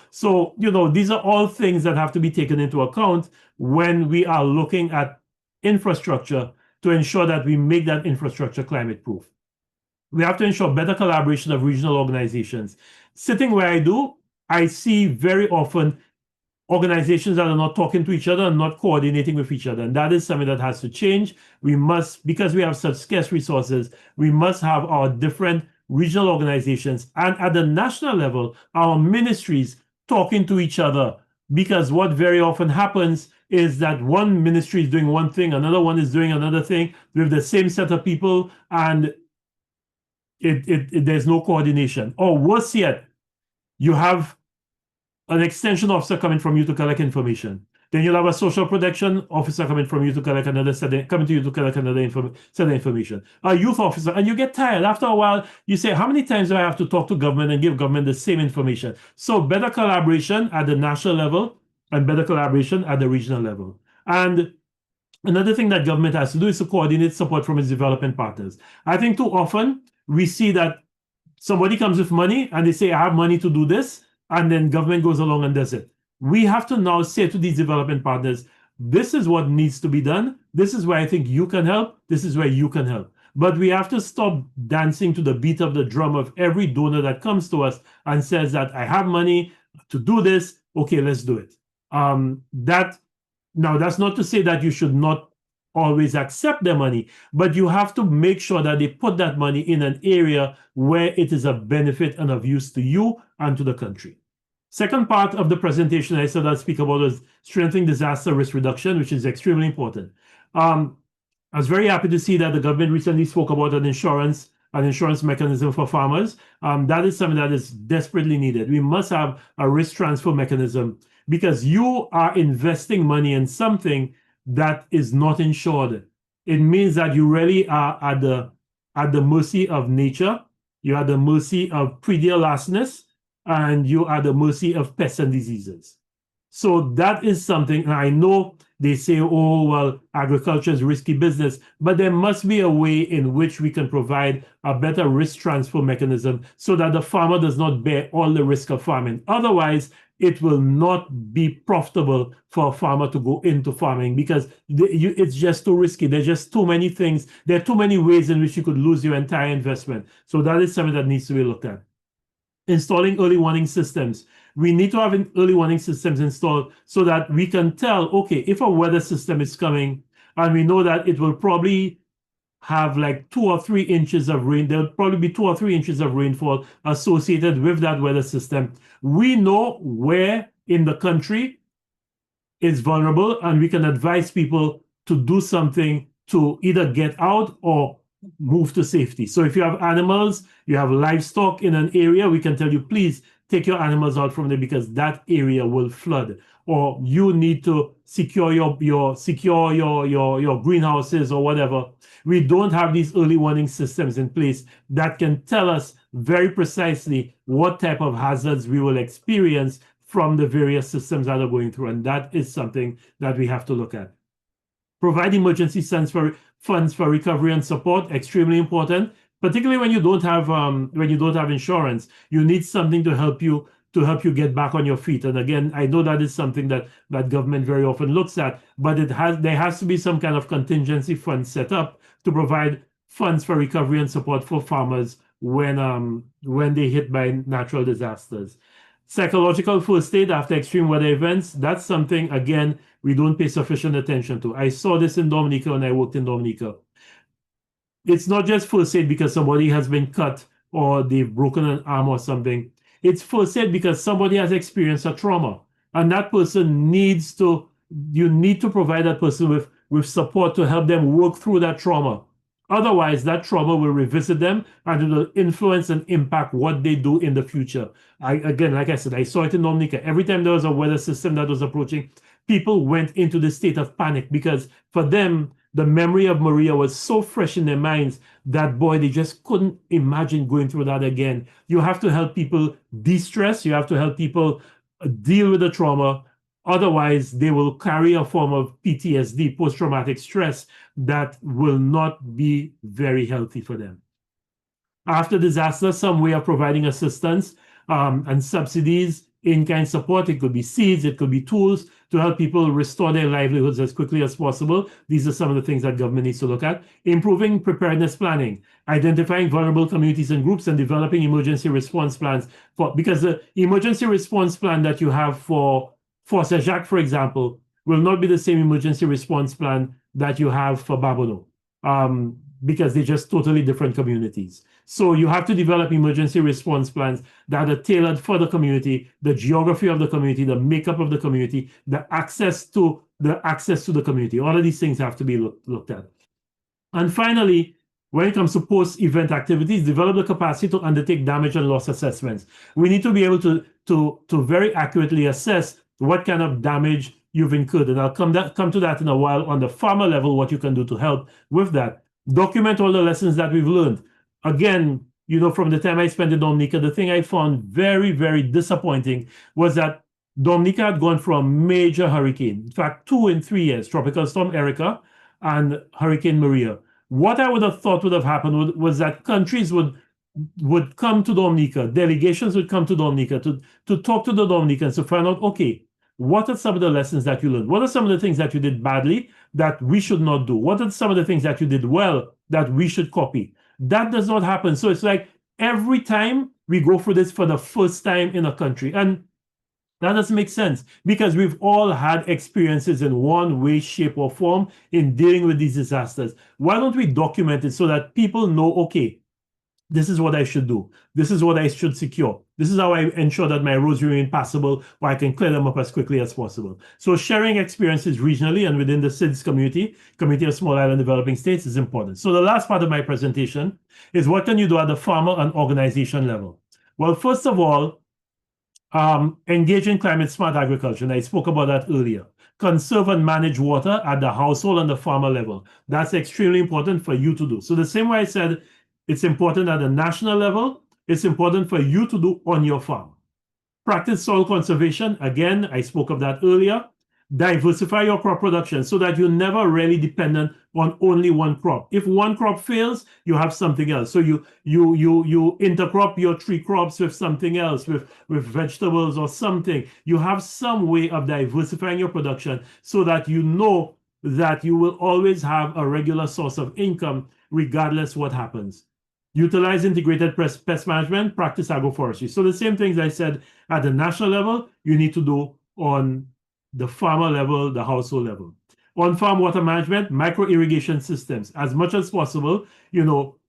B: these are all things that have to be taken into account when we are looking at infrastructure to ensure that we make that infrastructure climate proof. We have to ensure better collaboration of regional organizations. Sitting where I do, I see very often organizations that are not talking to each other and not coordinating with each other. And that is something that has to change. We must, because we have such scarce resources, we must have our different regional organizations and at the national level, our ministries talking to each other. Because what very often happens is that one ministry is doing one thing, another one is doing another thing with the same set of people, and there's no coordination. Or worse yet, you have an extension officer coming from you to collect information. Then you'll have a social protection officer coming from you to collect another set, coming to you to collect another set of information. A youth officer, and you get tired. After a while, you say, how many times do I have to talk to government and give government the same information? So better collaboration at the national level and better collaboration at the regional level. And another thing that government has to do is to coordinate support from its development partners. I think too often we see that somebody comes with money and they say, I have money to do this, and then government goes along and does it. We have to now say to these development partners, this is what needs to be done. This is where I think you can help. This is where you can help. But we have to stop dancing to the beat of the drum of every donor that comes to us and says that I have money to do this. Okay, let's do it. Now, that's not to say that you should not always accept their money, but you have to make sure that they put that money in an area where it is of benefit and of use to you and to the country. Second part of the presentation I said I'll speak about is strengthening disaster risk reduction, which is extremely important. I was very happy to see that the government recently spoke about an insurance mechanism for farmers. That is something that is desperately needed. We must have a risk transfer mechanism because you are investing money in something that is not insured. It means that you really are at the mercy of nature. You're at the mercy of pre-deal lastness, and you are at the mercy of pests and diseases. So that is something, and I know they say, oh, well, agriculture is risky business, but there must be a way in which we can provide a better risk transfer mechanism so that the farmer does not bear all the risk of farming. Otherwise, it will not be profitable for a farmer to go into farming because it's just too risky. There's just too many things. There are too many ways in which you could lose your entire investment. So that is something that needs to be looked at. Installing early warning systems. We need to have early warning systems installed so that we can tell, okay, if a weather system is coming and we know that it will probably have like 2 or 3 inches of rain, there'll probably be 2 or 3 inches of rainfall associated with that weather system. We know where in the country is vulnerable and we can advise people to do something to either get out or move to safety. So if you have animals, you have livestock in an area, we can tell you, please take your animals out from there because that area will flood. Or you need to secure your greenhouses or whatever. We don't have these early warning systems in place that can tell us very precisely what type of hazards we will experience from the various systems that are going through. And that is something that we have to look at. Provide emergency funds for recovery and support, extremely important, particularly when you don't have insurance. You need something to help you get back on your feet. And again, I know that is something that government very often looks at, but there has to be some kind of contingency fund set up to provide funds for recovery and support for farmers when they hit by natural disasters. Psychological first aid after extreme weather events, that's something, again, we don't pay sufficient attention to. I saw this in Dominica when I worked in Dominica. It's not just first aid because somebody has been cut or they've broken an arm or something. It's first aid because somebody has experienced a trauma. And that person you need to provide that person with support to help them work through that trauma. Otherwise, that trauma will revisit them and it will influence and impact what they do in the future. Again, like I said, I saw it in Dominica. Every time there was a weather system that was approaching, people went into the state of panic because for them, the memory of Maria was so fresh in their minds that, boy, they just couldn't imagine going through that again. You have to help people de-stress. You have to help people deal with the trauma. Otherwise, they will carry a form of PTSD, post-traumatic stress, that will not be very healthy for them. After disaster, some way of providing assistance and subsidies, in-kind support. It could be seeds, it could be tools to help people restore their livelihoods as quickly as possible. These are some of the things that government needs to look at. Improving preparedness planning, identifying vulnerable communities and groups, and developing emergency response plans. Because the emergency response plan that you have for Sept, for example, will not be the same emergency response plan that you have for Babono, because they're just totally different communities. So you have to develop emergency response plans that are tailored for the community, the geography of the community, the makeup of the community, the access to the community. All of these things have to be looked at. And finally, when it comes to post-event activities, develop the capacity to undertake damage and loss assessments. We need to be able to very accurately assess what kind of damage you've incurred. And I'll come to that in a while on the farmer level, what you can do to help with that. Document all the lessons that we've learned. Again, from the time I spent in Dominica, the thing I found very, very disappointing was that Dominica had gone from a major hurricane, in fact, 2 in 3 years, Tropical Storm Erica and Hurricane Maria. What I would have thought would have happened was that countries would come to Dominica, delegations would come to Dominica to talk to the Dominicans to find out, okay, what are some of the lessons that you learned? What are some of the things that you did badly that we should not do? What are some of the things that you did well that we should copy? That does not happen. So it's like every time we go through this for the first time in a country. And that doesn't make sense because we've all had experiences in one way, shape, or form in dealing with these disasters. Why don't we document it so that people know, okay, this is what I should do. This is what I should secure. This is how I ensure that my roads remain passable or I can clear them up as quickly as possible. So sharing experiences regionally and within the SIDS community of Small Island Developing States, is important. So the last part of my presentation is what can you do at the farmer and organization level? Well, first of all, engage in climate smart agriculture, and I spoke about that earlier. Conserve and manage water at the household and the farmer level. That's extremely important for you to do. So the same way I said it's important at the national level, it's important for you to do on your farm. Practice soil conservation. Again, I spoke of that earlier. Diversify your crop production so that you're never really dependent on only one crop. If one crop fails, you have something else. So you intercrop your 3 crops with something else, with vegetables or something. You have some way of diversifying your production so that you know that you will always have a regular source of income regardless what happens. Utilize integrated pest management, practice agroforestry. So the same things I said at the national level, you need to do on the farmer level, the household level. On-farm water management, micro-irrigation systems. As much as possible, you don't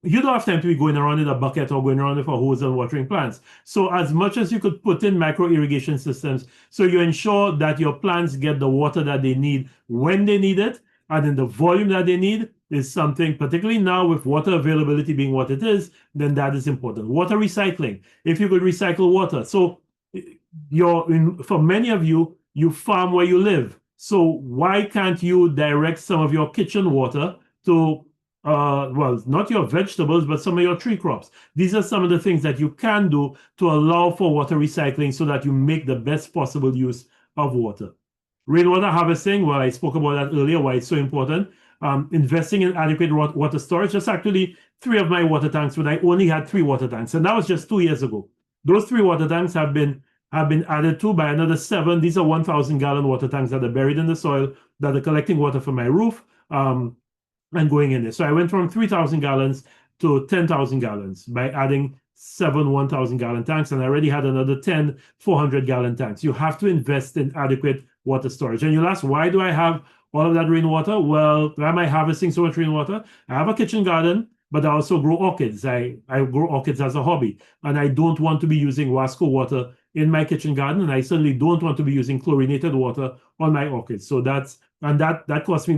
B: have time to be going around in a bucket or going around with a hose and watering plants. So as much as you could put in micro-irrigation systems, so you ensure that your plants get the water that they need when they need it, and in the volume that they need, is something, particularly now with water availability being what it is, then that is important. Water recycling, if you could recycle water. So for many of you, you farm where you live. So why can't you direct some of your kitchen water to, well, not your vegetables, but some of your tree crops? These are some of the things that you can do to allow for water recycling so that you make the best possible use of water. Rainwater harvesting, well, I spoke about that earlier, why it's so important. Investing in adequate water storage. Just actually 3 of my water tanks, when I only had 3 water tanks, and that was just 2 years ago. Those 3 water tanks have been added to by another 7. These are 1,000-gallon water tanks that are buried in the soil that are collecting water from my roof and going in there. So I went from 3,000 gallons to 10,000 gallons by adding 7 1,000-gallon tanks, and I already had another 10 400-gallon tanks. You have to invest in adequate water storage. And you'll ask, why do I have all of that rainwater? Well, why am I harvesting so much rainwater? I have a kitchen garden, but I also grow orchids. I grow orchids as a hobby, and I don't want to be using Wasco water in my kitchen garden, and I certainly don't want to be using chlorinated water on my orchids. So that cost me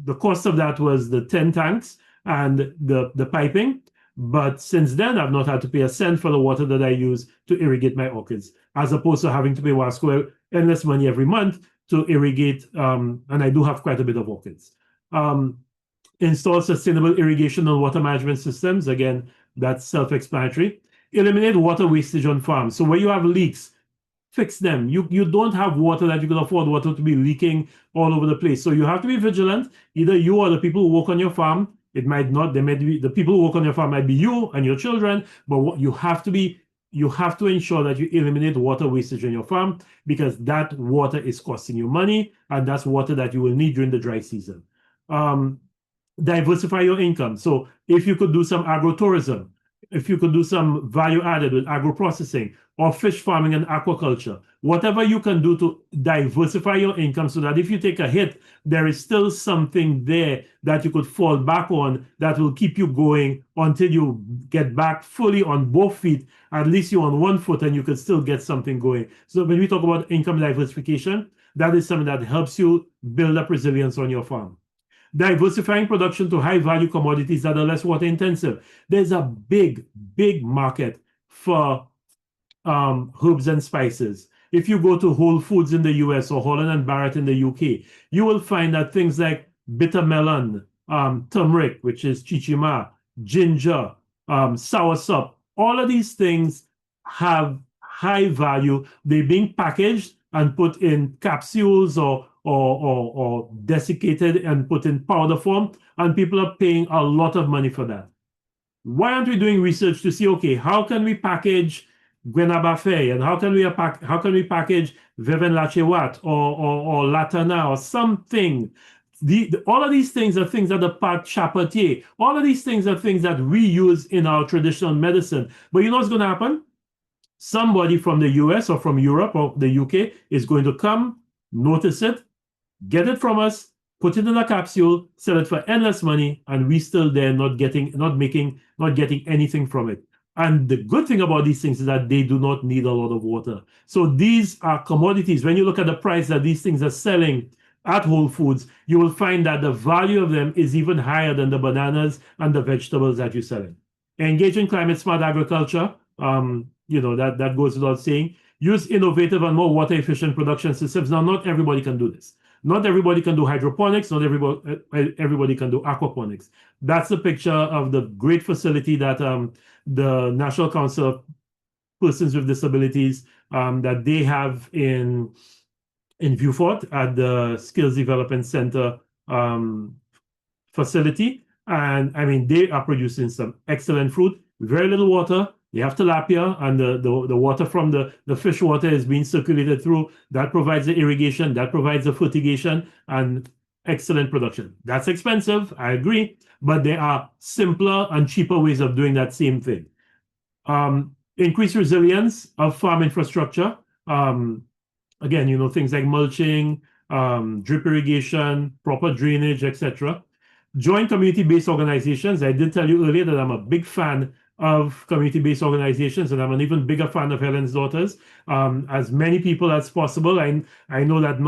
B: the cost of that was the 10 tanks and the piping. But since then, I've not had to pay a cent for the water that I use to irrigate my orchids, as opposed to having to pay Wasco endless money every month to irrigate, and I do have quite a bit of orchids. Install sustainable irrigation and water management systems. Again, that's self-explanatory. Eliminate water wastage on farms. So where you have leaks, fix them. You don't have water that you can afford water to be leaking all over the place. So you have to be vigilant. Either you or the people who work on your farm. It might not, they may be, the people who work on your farm might be you and your children, but what you have to ensure that you eliminate water wastage on your farm, because that water is costing you money, and that's water that you will need during the dry season. Diversify your income. So if you could do some agrotourism, if you could do some value added with agro-processing or fish farming and aquaculture, whatever you can do to diversify your income so that if you take a hit, there is still something there that you could fall back on that will keep you going until you get back fully on both feet. At least you're on one foot and you can still get something going. So when we talk about income diversification, that is something that helps you build up resilience on your farm. Diversifying production to high value commodities that are less water intensive. There's a big, big market for herbs and spices. If you go to Whole Foods in the US or Holland and Barrett in the UK, you will find that things like bitter melon, turmeric, which is chichima, ginger, soursop, all of these things have high value. They're being packaged and put in capsules or desiccated and put in powder form, and people are paying a lot of money for that. Why aren't we doing research to see, okay, how can we package Gwenabafe and how can we package Veven Lachewat or Latana or something? All of these things are things that are part Chapatier. All of these things are things that we use in our traditional medicine. But you know what's going to happen? Somebody from the US or from Europe or the UK is going to come, notice it, get it from us, put it in a capsule, sell it for endless money, and we still there not getting anything from it. And the good thing about these things is that they do not need a lot of water. So these are commodities. When you look at the price that these things are selling at Whole Foods, you will find that the value of them is even higher than the bananas and the vegetables that you're selling. Engage in climate smart agriculture. That goes without saying. Use innovative and more water efficient production systems. Now, not everybody can do this. Not everybody can do hydroponics. Not everybody can do aquaponics. That's the picture of the great facility that the National Council of Persons with Disabilities that they have in Viewfort at the Skills Development Center facility. And I mean, they are producing some excellent fruit, very little water. They have tilapia, and the water from the fish water is being circulated through. That provides the irrigation, that provides the fertigation, and excellent production. That's expensive, I agree, but there are simpler and cheaper ways of doing that same thing. Increase resilience of farm infrastructure. Again, things like mulching, drip irrigation, proper drainage, etc. Join community-based organizations. I did tell you earlier that I'm a big fan of community-based organizations, and I'm an even bigger fan of Helen's Daughters. As many people as possible. I know that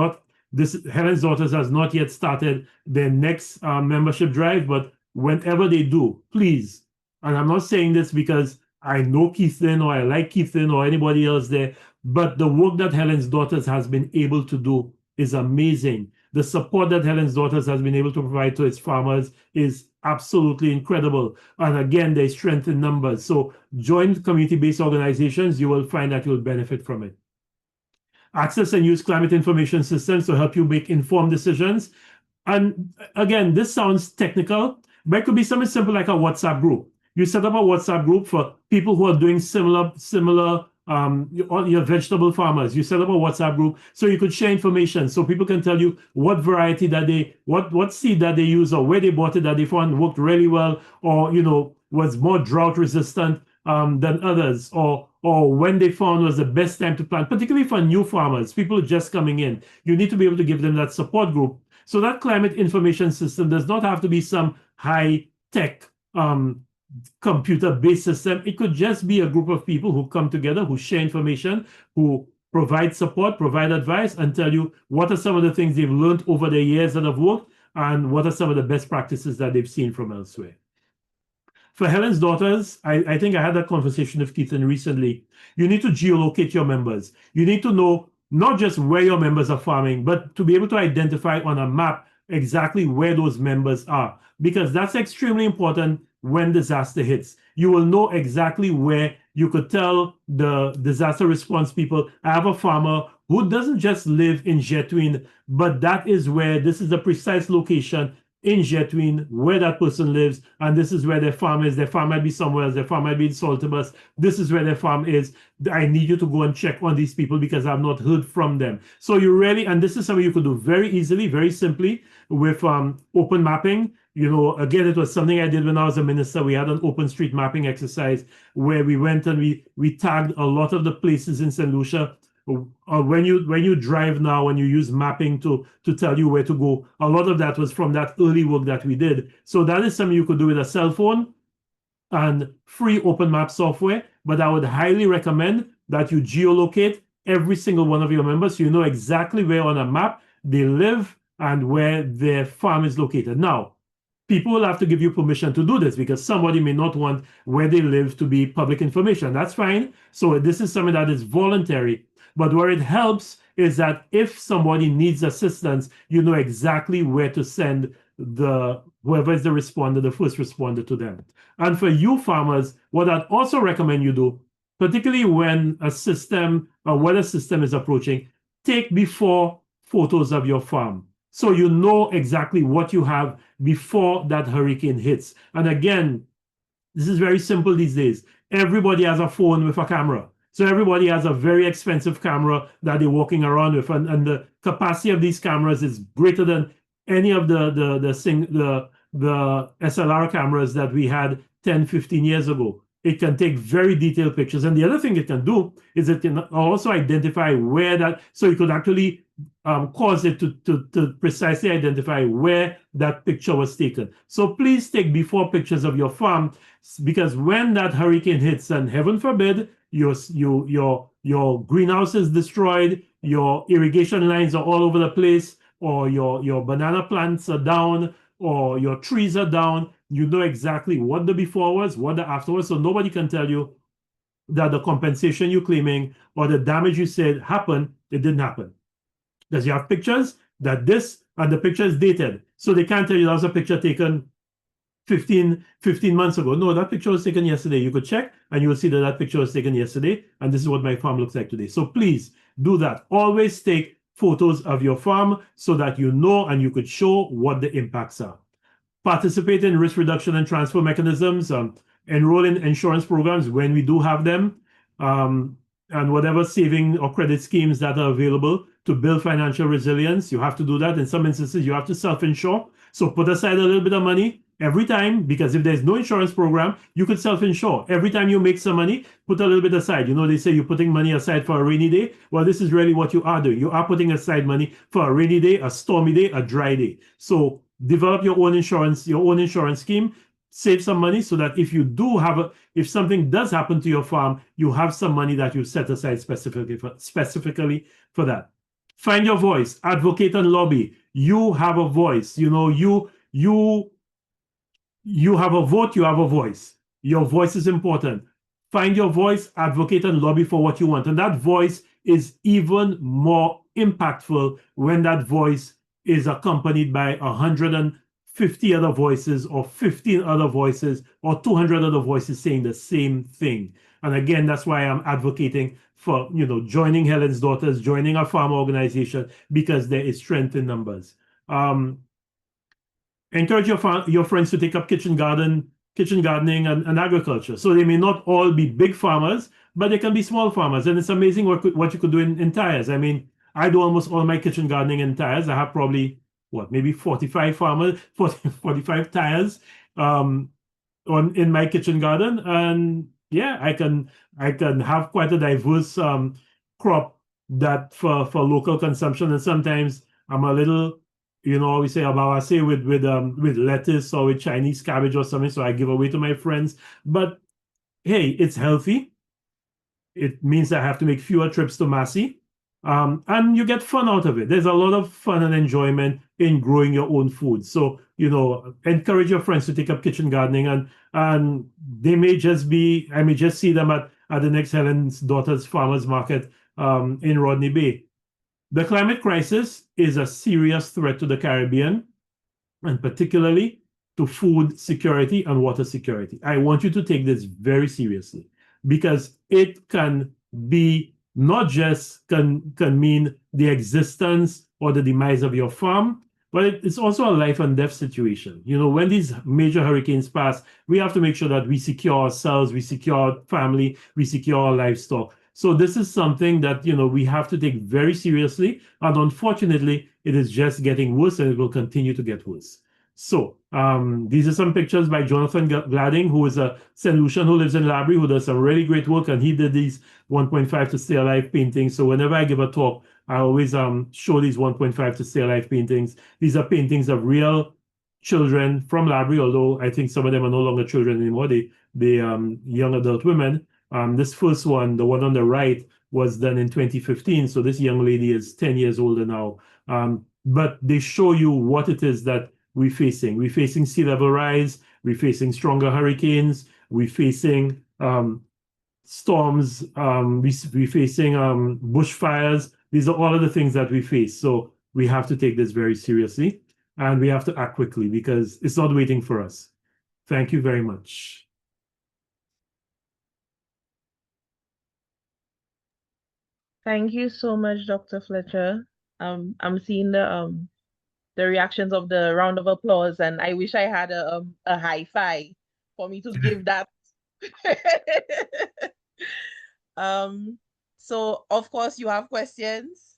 B: Helen's Daughters has not yet started their next membership drive, but whenever they do, please. And I'm not saying this because I know Keithlin or I like Keithlin or anybody else there, but the work that Helen's Daughters has been able to do is amazing. The support that Helen's Daughters has been able to provide to its farmers is absolutely incredible. And again, there's strength in numbers. So join community-based organizations. You will find that you'll benefit from it. Access and use climate information systems to help you make informed decisions. And again, this sounds technical, but it could be something simple like a WhatsApp group. You set up a WhatsApp group for people who are doing similar your vegetable farmers. You set up a WhatsApp group so you could share information, so people can tell you what variety what seed that they use, or where they bought it that they found worked really well, or was more drought resistant than others, or when they found was the best time to plant, particularly for new farmers, people just coming in. You need to be able to give them that support group. So that climate information system does not have to be some high tech computer-based system. It could just be a group of people who come together, who share information, who provide support, provide advice, and tell you what are some of the things they've learned over the years that have worked, and what are some of the best practices that they've seen from elsewhere. For Helen's Daughters, I think I had that conversation with Keithlin recently. You need to geolocate your members. You need to know not just where your members are farming, but to be able to identify on a map exactly where those members are, because that's extremely important. When disaster hits, you will know exactly where. You could tell the disaster response people, I have a farmer who doesn't just live in Jetwin, but that is where, this is the precise location in Jetwin where that person lives, and this is where their farm is. Their farm might be somewhere else. Their farm might be in Saltibus. This is where their farm is. I need you to go and check on these people because I've not heard from them. So you really, and this is something you could do very easily, very simply with open mapping. Again, it was something I did when I was a minister. We had an open street mapping exercise where we went and we tagged a lot of the places in St. Lucia. When you drive now, when you use mapping to tell you where to go, a lot of that was from that early work that we did. So that is something you could do with a cell phone and free open map software. But I would highly recommend that you geolocate every single one of your members so you know exactly where on a map they live and where their farm is located. Now, people will have to give you permission to do this because somebody may not want where they live to be public information. That's fine. So this is something that is voluntary. But where it helps is that if somebody needs assistance, you know exactly where to send the whoever is the responder, the first responder to them. And for you farmers, what I'd also recommend you do, particularly when a system or weather system is approaching, take before photos of your farm so you know exactly what you have before that hurricane hits. And again, this is very simple these days. Everybody has a phone with a camera. So everybody has a very expensive camera that they're walking around with, and the capacity of these cameras is greater than any of the SLR cameras that we had 10, 15 years ago. It can take very detailed pictures. And the other thing it can do is it can also identify where that, so you could actually cause it to precisely identify where that picture was taken. So please take before pictures of your farm, because when that hurricane hits, and heaven forbid, your greenhouse is destroyed, your irrigation lines are all over the place, or your banana plants are down, or your trees are down, you know exactly what the before was, what the after was, so nobody can tell you that the compensation you're claiming or the damage you said happened, it didn't happen. Because you have pictures that this, and the picture is dated. So they can't tell you that was a picture taken 15 months ago. No, that picture was taken yesterday. You could check and you will see that that picture was taken yesterday. And this is what my farm looks like today. So please do that. Always take photos of your farm so that you know and you could show what the impacts are. Participate in risk reduction and transfer mechanisms, enroll in insurance programs when we do have them, and whatever saving or credit schemes that are available to build financial resilience. You have to do that. In some instances, you have to self-insure. So put aside a little bit of money every time, because if there's no insurance program, you could self-insure. Every time you make some money, put a little bit aside. You know, they say you're putting money aside for a rainy day. Well, this is really what you are doing. You are putting aside money for a rainy day, a stormy day, a dry day. So develop your own insurance scheme, save some money so that if you do have if something does happen to your farm, you have some money that you set aside specifically for that. Find your voice, advocate and lobby. You have a voice. You know, you have a vote, you have a voice. Your voice is important. Find your voice, advocate and lobby for what you want. And that voice is even more impactful when that voice is accompanied by 150 other voices or 15 other voices or 200 other voices saying the same thing. And again, that's why I'm advocating for, you know, joining Helen's Daughters, joining a farm organization, because there is strength in numbers. Encourage your friends to take up kitchen gardening and agriculture. So they may not all be big farmers, but they can be small farmers. And it's amazing what you could do in tires. I mean, I do almost all my kitchen gardening in tires. I have probably, maybe 45 45 tires in my kitchen garden. And yeah, I can have quite a diverse crop that for local consumption. And sometimes I'm a little, you know, we say about with lettuce or with Chinese cabbage or something, so I give away to my friends. But hey, it's healthy. It means I have to make fewer trips to Massey. And you get fun out of it. There's a lot of fun and enjoyment in growing your own food. So, you know, encourage your friends to take up kitchen gardening, and they may just be, I may just see them at the next Helen's Daughters Farmers Market in Rodney Bay. The climate crisis is a serious threat to the Caribbean, and particularly to food security and water security. I want you to take this very seriously, because it can be not just can mean the existence or the demise of your farm, but it's also a life and death situation. You know, when these major hurricanes pass, we have to make sure that we secure ourselves, we secure our family, we secure our livestock. So this is something that, you know, we have to take very seriously. And unfortunately, it is just getting worse, and it will continue to get worse. So these are some pictures by Jonathan Gladding, who is a St. Lucian who lives in Labrie, who does some really great work. And he did these 1.5 to stay alive paintings. So whenever I give a talk, I always show these 1.5 to stay alive paintings. These are paintings of real children from Labrie, although I think some of them are no longer children anymore. They young adult women. This first one, the one on the right, was done in 2015. So this young lady is 10 years older now. but they show you what it is that we're facing. We're facing sea level rise, we're facing stronger hurricanes, we're facing storms, we're facing bushfires. These are all of the things that we face. So we have to take this very seriously and we have to act quickly because it's not waiting for us. Thank you very much.
A: Thank you so much, Dr. Fletcher. I'm seeing the reactions of the round of applause, and I wish I had a high five for me to give that. um, so of course you have questions.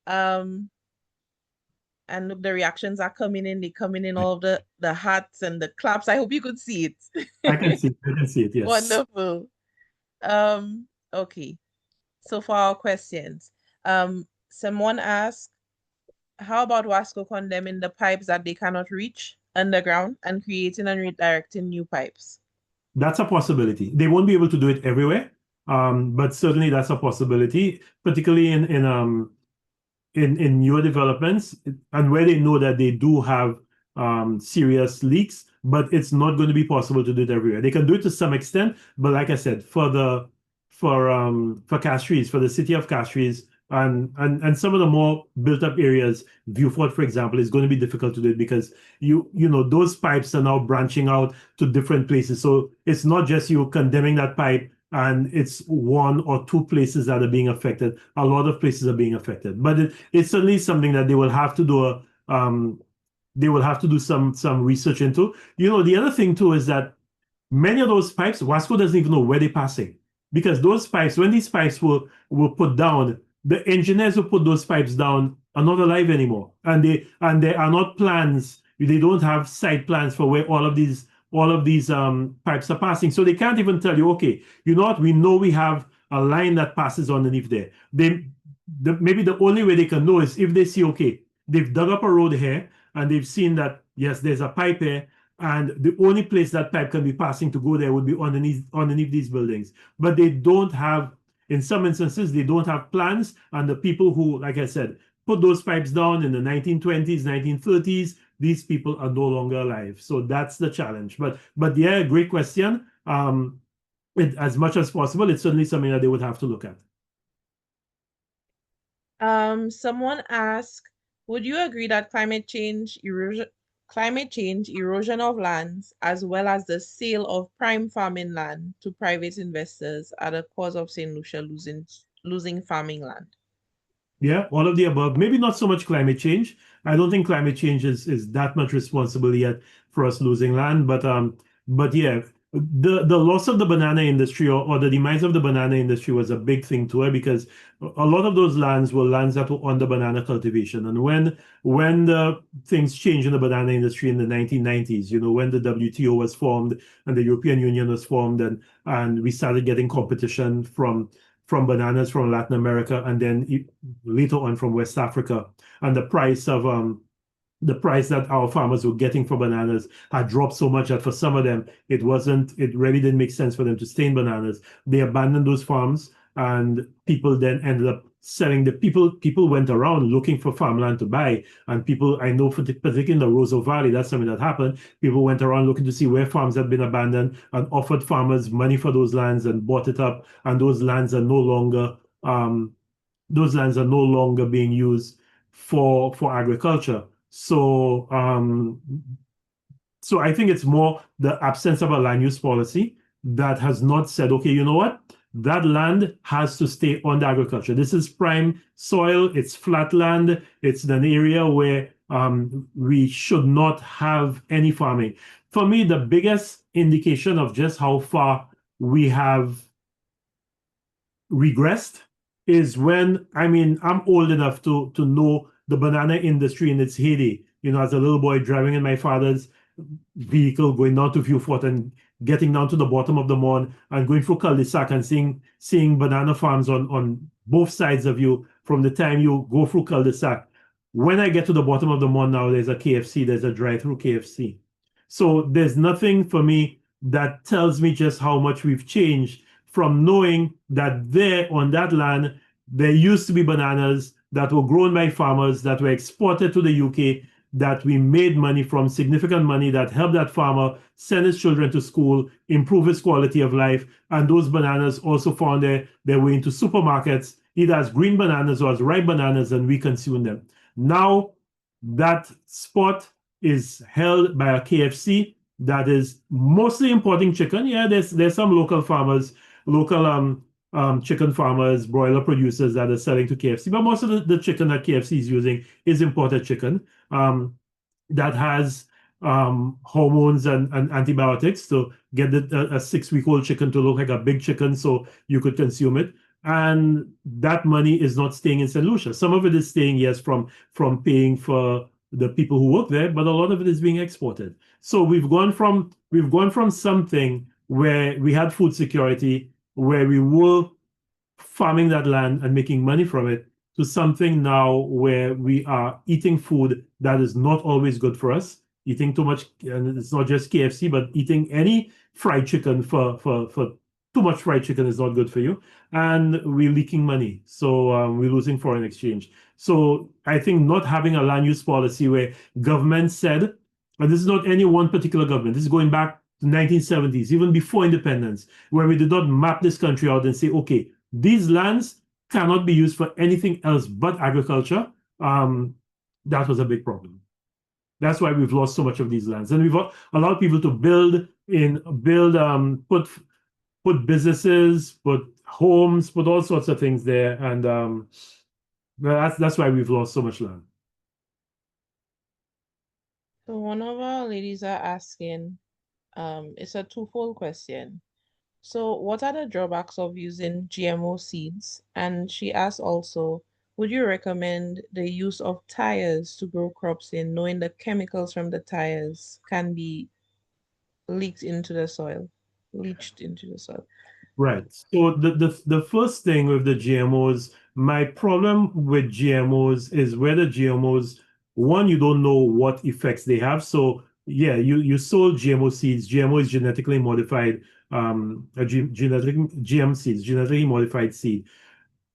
A: Um, and look, the reactions are coming in. They're coming in, all of the hearts and the claps. I hope you could see it.
B: I can see it, yes.
A: Wonderful. Okay. So for our questions, someone asked, how about Wasco condemning the pipes that they cannot reach underground and creating and redirecting new pipes?
B: That's a possibility. They won't be able to do it everywhere, but certainly that's a possibility, particularly in newer developments and where they know that they do have serious leaks, but it's not going to be possible to do it everywhere. They can do it to some extent, but like I said, for Castries, for the city of Castries, and some of the more built up areas, Viewfort, for example, is going to be difficult to do it because you know those pipes are now branching out to different places. So it's not just you condemning that pipe and it's one or two places that are being affected. A lot of places are being affected, but it's certainly something that they will have to do some research into. You know, the other thing too is that many of those pipes, Wasco doesn't even know where they're passing because those pipes, when these pipes were put down, the engineers who put those pipes down are not alive anymore, and there are not plans. They don't have site plans for where all of these pipes are passing, so they can't even tell you, okay, you know what? We know we have a line that passes underneath there. Maybe the only way they can know is if they see, okay, they've dug up a road here and they've seen that yes, there's a pipe here and the only place that pipe can be passing to go there would be underneath these buildings. But they don't have, in some instances, they don't have plans. And the people who, like I said, put those pipes down in the 1920s, 1930s, these people are no longer alive. So that's the challenge. But yeah, great question. As much as possible, it's certainly something that they would have to look at.
A: Someone asked, would you agree that climate change, erosion of lands, as well as the sale of prime farming land to private investors are the cause of St. Lucia losing farming land?
B: Yeah, all of the above. Maybe not so much climate change. I don't think climate change is that much responsible yet for us losing land. But yeah, the loss of the banana industry or the demise of the banana industry was a big thing to her because a lot of those lands were lands that were under banana cultivation. And when the things changed in the banana industry in the 1990s, you know, when the WTO was formed and the European Union was formed and we started getting competition from bananas from Latin America and then later on from West Africa. And the price that our farmers were getting for bananas had dropped so much that for some of them it really didn't make sense for them to stay in bananas. They abandoned those farms and people then ended up selling the people went around looking for farmland to buy, and people I know particularly in the Roseau Valley, that's something that happened. People went around looking to see where farms had been abandoned and offered farmers money for those lands and bought it up, and those lands are no longer being used for agriculture. So I think it's more the absence of a land use policy that has not said, okay, you know what? That land has to stay under agriculture. This is prime soil. It's flat land. It's an area where we should not have any farming. For me, the biggest indication of just how far we have regressed is when, I mean, I'm old enough to know the banana industry in its heyday. You know, as a little boy driving in my father's vehicle, going down to Viewfort and getting down to the bottom of the Mon and going through cul-de-sac and seeing banana farms on both sides of you from the time you go through cul-de-sac. When I get to the bottom of the Mon now, there's a KFC, there's a drive-through KFC. So there's nothing for me that tells me just how much we've changed from knowing that there on that land, there used to be bananas that were grown by farmers, that were exported to the UK, that we made money from, significant money that helped that farmer send his children to school, improve his quality of life. And those bananas also found their way into supermarkets, either as green bananas or as ripe bananas, and we consume them. Now, that spot is held by a KFC that is mostly importing chicken. Yeah, there's some local farmers, local chicken farmers, broiler producers that are selling to KFC, but most of the chicken that KFC is using is imported chicken that has hormones and antibiotics to get a 6-week-old chicken to look like a big chicken so you could consume it. And that money is not staying in St. Lucia. Some of it is staying, yes, from paying for the people who work there, but a lot of it is being exported. So we've gone from something where we had food security, where we were farming that land and making money from it, to something now where we are eating food that is not always good for us, eating too much, and it's not just KFC, but eating any fried chicken for too much fried chicken is not good for you, and we're leaking money. So we're losing foreign exchange. So I think not having a land use policy where government said, and this is not any one particular government, this is going back to 1970s, even before independence, where we did not map this country out and say, okay, these lands cannot be used for anything else but agriculture. That was a big problem. That's why we've lost so much of these lands, and we've allowed people to put businesses, put homes, put all sorts of things there, and that's why we've lost so much land.
A: So one of our ladies are asking, it's a twofold question. So what are the drawbacks of using GMO seeds? And she asks also, would you recommend the use of tires to grow crops in, knowing the chemicals from the tires can be leaked into the soil, leached into the soil?
B: Right. So the first thing with the GMOs, my problem with GMOs is whether GMOs, one, you don't know what effects they have. So yeah, you sold GMO seeds. GMO is genetically modified, genetic GM seeds, genetically modified seed.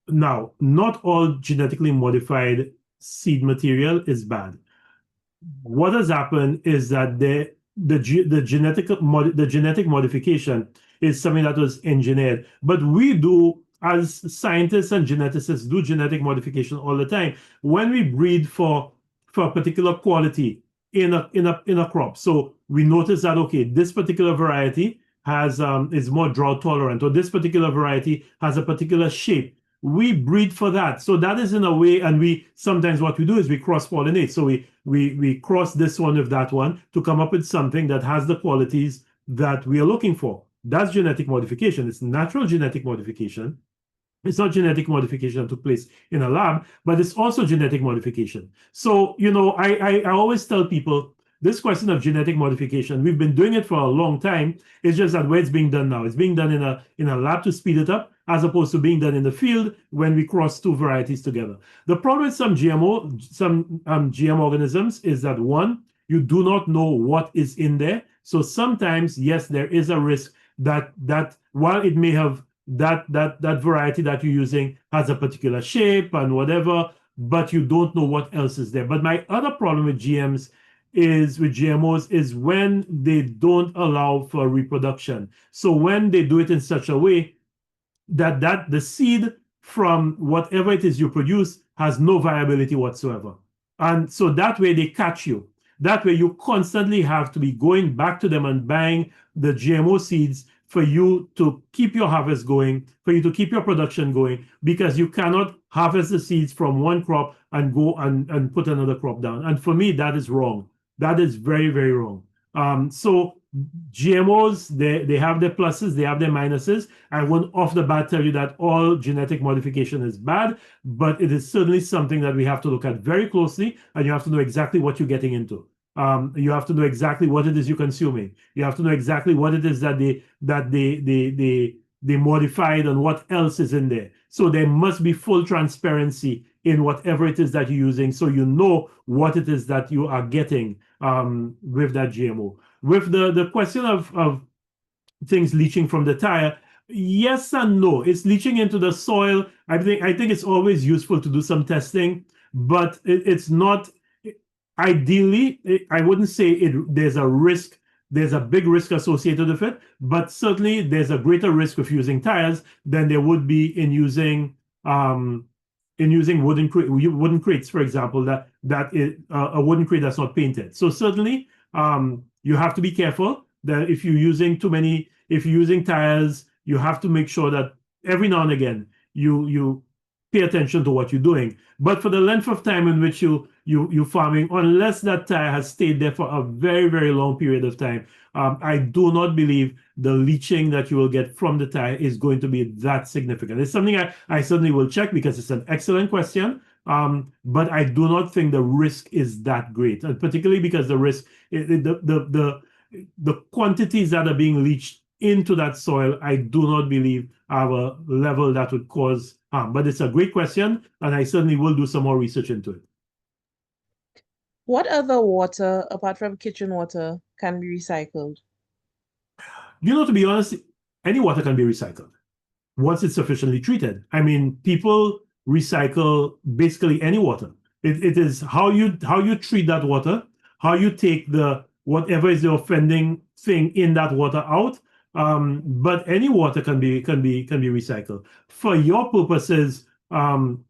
B: Now, not all genetically modified seed material is bad. What has happened is that the genetic modification is something that was engineered. But we do, as scientists and geneticists, do genetic modification all the time. When we breed for a particular quality in a crop, so we notice that, okay, this particular variety has is more drought tolerant, or this particular variety has a particular shape. We breed for that. So that is in a way, and we sometimes what we do is we cross-pollinate. So we cross this one with that one to come up with something that has the qualities that we are looking for. That's genetic modification. It's natural genetic modification. It's not genetic modification that took place in a lab, but it's also genetic modification. So, I always tell people this question of genetic modification, we've been doing it for a long time. It's just that where it's being done now, it's being done in a lab to speed it up, as opposed to being done in the field when we cross two varieties together. The problem with some GM organisms is that, one, you do not know what is in there. So sometimes, yes, there is a risk that while it may have that variety that you're using has a particular shape and whatever, but you don't know what else is there. But my other problem with GMOs is when they don't allow for reproduction. So when they do it in such a way that the seed from whatever it is you produce has no viability whatsoever. And so that way they catch you. That way you constantly have to be going back to them and buying the GMO seeds for you to keep your harvest going, for you to keep your production going, because you cannot harvest the seeds from one crop and go and put another crop down. And for me, that is wrong. That is very, very wrong. So GMOs, they have their pluses, they have their minuses. I won't off the bat tell you that all genetic modification is bad, but it is certainly something that we have to look at very closely, and you have to know exactly what you're getting into. You have to know exactly what it is you're consuming. You have to know exactly what it is that they modified and what else is in there. So there must be full transparency in whatever it is that you're using, so you know what it is that you are getting with that GMO. With the question of things leaching from the tire, Yes and no. It's leaching into the soil. I think it's always useful to do some testing, but it's not ideally. I wouldn't say there's a risk. There's a big risk associated with it, but certainly there's a greater risk with using tires than there would be um, in using wooden crates, for example. That is a wooden crate that's not painted. So certainly you have to be careful that if you're using tires, you have to make sure that every now and again you pay attention to what you're doing. But for the length of time in which you farming, unless that tire has stayed there for a very, very long period of time, I do not believe the leaching that you will get from the tire is going to be that significant. It's something I certainly will check because it's an excellent question. But I do not think the risk is that great, and particularly because the risk, the quantities that are being leached into that soil, I do not believe have a level that would cause harm. But it's a great question, and I certainly will do some more research into it.
A: What other water, apart from kitchen water, can be recycled?
B: To be honest, any water can be recycled once it's sufficiently treated. I mean, people recycle basically any water. It is how you treat that water, how you take the whatever is the offending thing in that water out. But any water can be recycled. For your purposes, in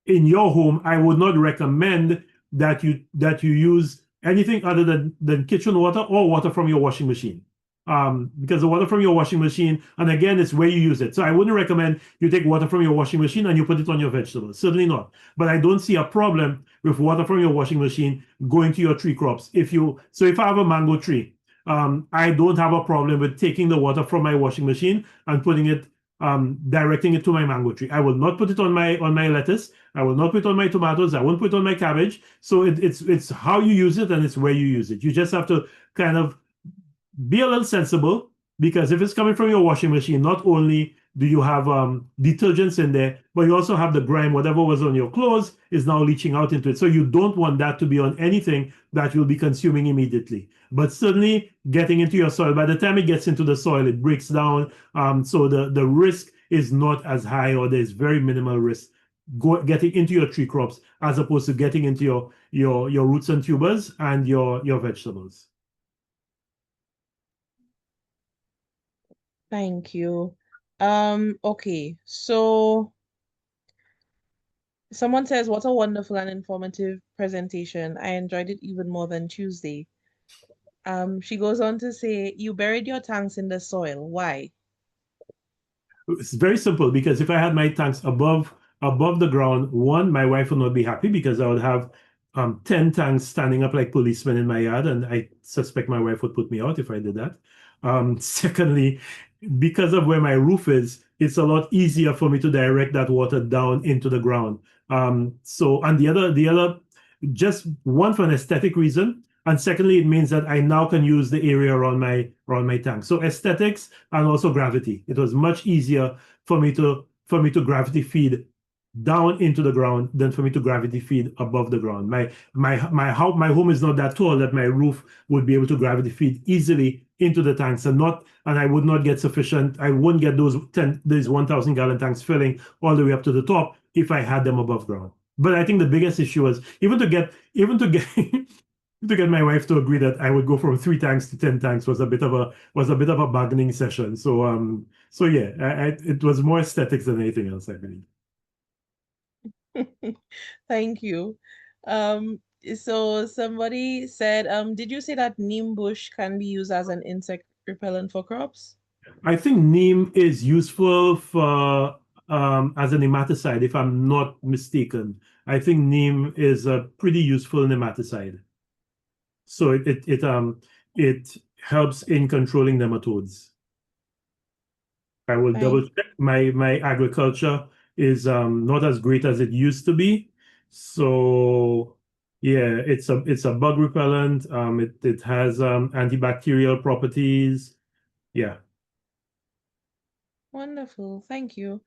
B: your home, I would not recommend that you use anything other than kitchen water or water from your washing machine. Because the water from your washing machine, and again, it's where you use it. So I wouldn't recommend you take water from your washing machine and you put it on your vegetables. Certainly not. But I don't see a problem with water from your washing machine going to your tree crops. If I have a mango tree, I don't have a problem with taking the water from my washing machine and directing it to my mango tree. I will not put it on my lettuce. I will not put it on my tomatoes. I won't put it on my cabbage. So it's how you use it and it's where you use it. You just have to kind of be a little sensible, because if it's coming from your washing machine, not only do you have detergents in there, but you also have the grime, whatever was on your clothes is now leaching out into it. So you don't want that to be on anything that you'll be consuming immediately. But certainly getting into your soil, by the time it gets into the soil, it breaks down. So the risk is not as high, or there's very minimal risk getting into your tree crops as opposed to getting into your roots and tubers and your vegetables.
A: Thank you. Okay, so someone says, what a wonderful and informative presentation. I enjoyed it even more than Tuesday. She goes on to say, you buried your tanks in the soil. Why?
B: It's very simple, because if I had my tanks above the ground, one, my wife would not be happy because I would have 10 tanks standing up like policemen in my yard, and I suspect my wife would put me out if I did that. Secondly, because of where my roof is, it's a lot easier for me to direct that water down into the ground. And the other, just one, for an aesthetic reason, and secondly, it means that I now can use the area around my tank. So aesthetics and also gravity. It was much easier for me to gravity feed down into the ground than for me to gravity feed above the ground. My home is not that tall that my roof would be able to gravity feed easily into the tanks, and I would not get sufficient. I wouldn't get these 1,000 gallon tanks filling all the way up to the top if I had them above ground. But I think the biggest issue was even to get to get my wife to agree that I would go from 3 tanks to 10 tanks was a bit of a bargaining session. So yeah, it was more aesthetics than anything else, I believe.
A: Thank you. So somebody said, did you say that neem bush can be used as an insect repellent for crops?
B: I think neem is useful for as a nematicide, if I'm not mistaken. I think neem is a pretty useful nematicide. So it helps in controlling nematodes. I will double
A: Thank,
B: check. My agriculture is not as great as it used to be. So yeah, it's a bug repellent. It has antibacterial properties. Yeah.
A: Wonderful. Thank you.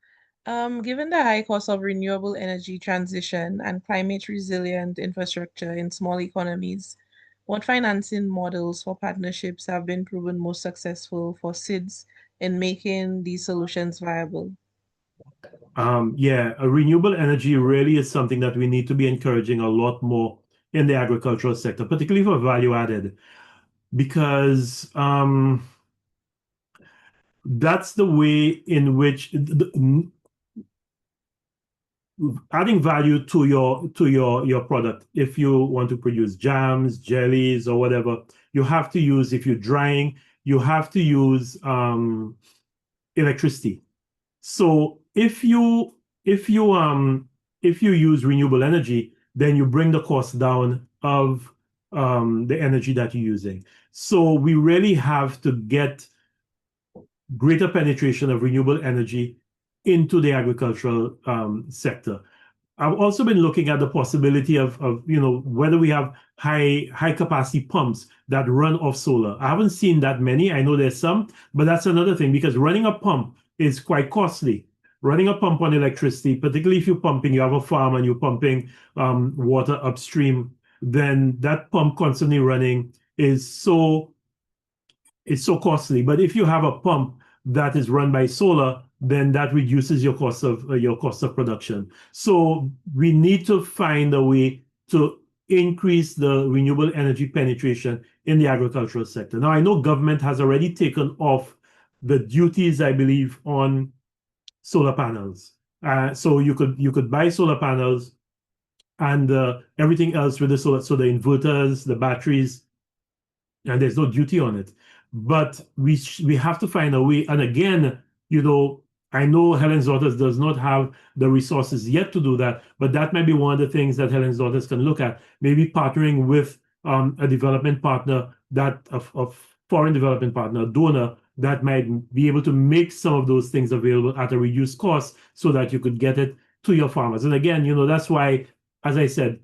A: Given the high cost of renewable energy transition and climate resilient infrastructure in small economies, what financing models for partnerships have been proven most successful for SIDS in making these solutions viable?
B: Yeah, a renewable energy really is something that we need to be encouraging a lot more in the agricultural sector, particularly for value added, because that's the way in which adding value to your product. If you want to produce jams, jellies, or whatever, you have to use, if you're drying, you have to use electricity. So if you use renewable energy, then you bring the cost down of the energy that you're using. So we really have to get greater penetration of renewable energy into the agricultural sector. I've also been looking at the possibility of whether we have high capacity pumps that run off solar. I haven't seen that many. I know there's some, but that's another thing because running a pump is quite costly. Running a pump on electricity, particularly if you're pumping, you have a farm and you're pumping water upstream, then that pump constantly running is so costly. But if you have a pump that is run by solar, then that reduces your cost of production. So we need to find a way to increase the renewable energy penetration in the agricultural sector. Now I know government has already taken off the duties, I believe, on solar panels. So you could buy solar panels and everything else with the solar, so the inverters, the batteries, and there's no duty on it. But we have to find a way. And again, I know Helen's Daughters does not have the resources yet to do that, but that might be one of the things that Helen's Daughters can look at. Maybe partnering with a development partner, that of foreign development partner, donor, that might be able to make some of those things available at a reduced cost so that you could get it to your farmers. And again, that's why, as I said,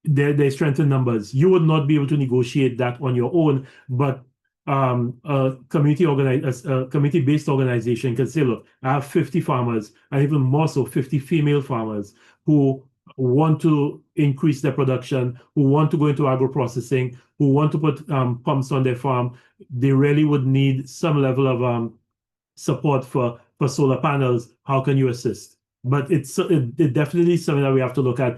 B: they strengthen numbers. You would not be able to negotiate that on your own, but a community-based organization can say, look, I have 50 farmers, and even more so, 50 female farmers who want to increase their production, who want to go into agro-processing, who want to put pumps on their farm. They really would need some level of support for solar panels. How can you assist? But it definitely is something that we have to look at,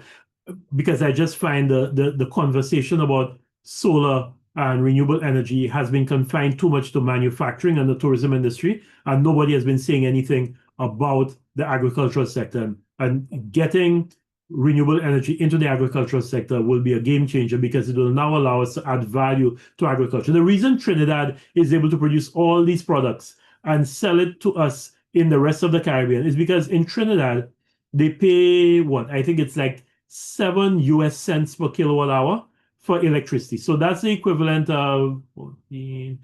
B: because I just find the conversation about solar and renewable energy has been confined too much to manufacturing and the tourism industry, and nobody has been saying anything about the agricultural sector. And getting renewable energy into the agricultural sector will be a game changer because it will now allow us to add value to agriculture. The reason Trinidad is able to produce all these products and sell it to us in the rest of the Caribbean is because in Trinidad, they pay what? I think it's like 7 US cents per kilowatt hour for electricity. So that's the equivalent of 14,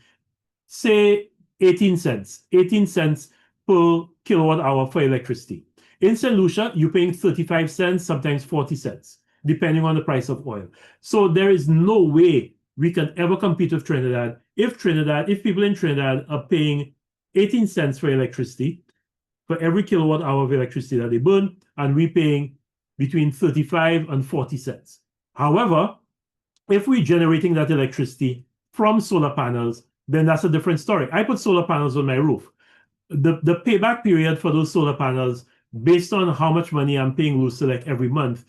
B: say 18 cents, 18 cents per kilowatt hour for electricity. In St. Lucia, you're paying 35 cents, sometimes 40 cents, depending on the price of oil. So there is no way we can ever compete with Trinidad if people in Trinidad are paying 18 cents for electricity for every kilowatt hour of electricity that they burn, and we're paying between 35 and 40 cents. However, if we're generating that electricity from solar panels, then that's a different story. I put solar panels on my roof. The payback period for those solar panels, based on how much money I'm paying Lucelec every month,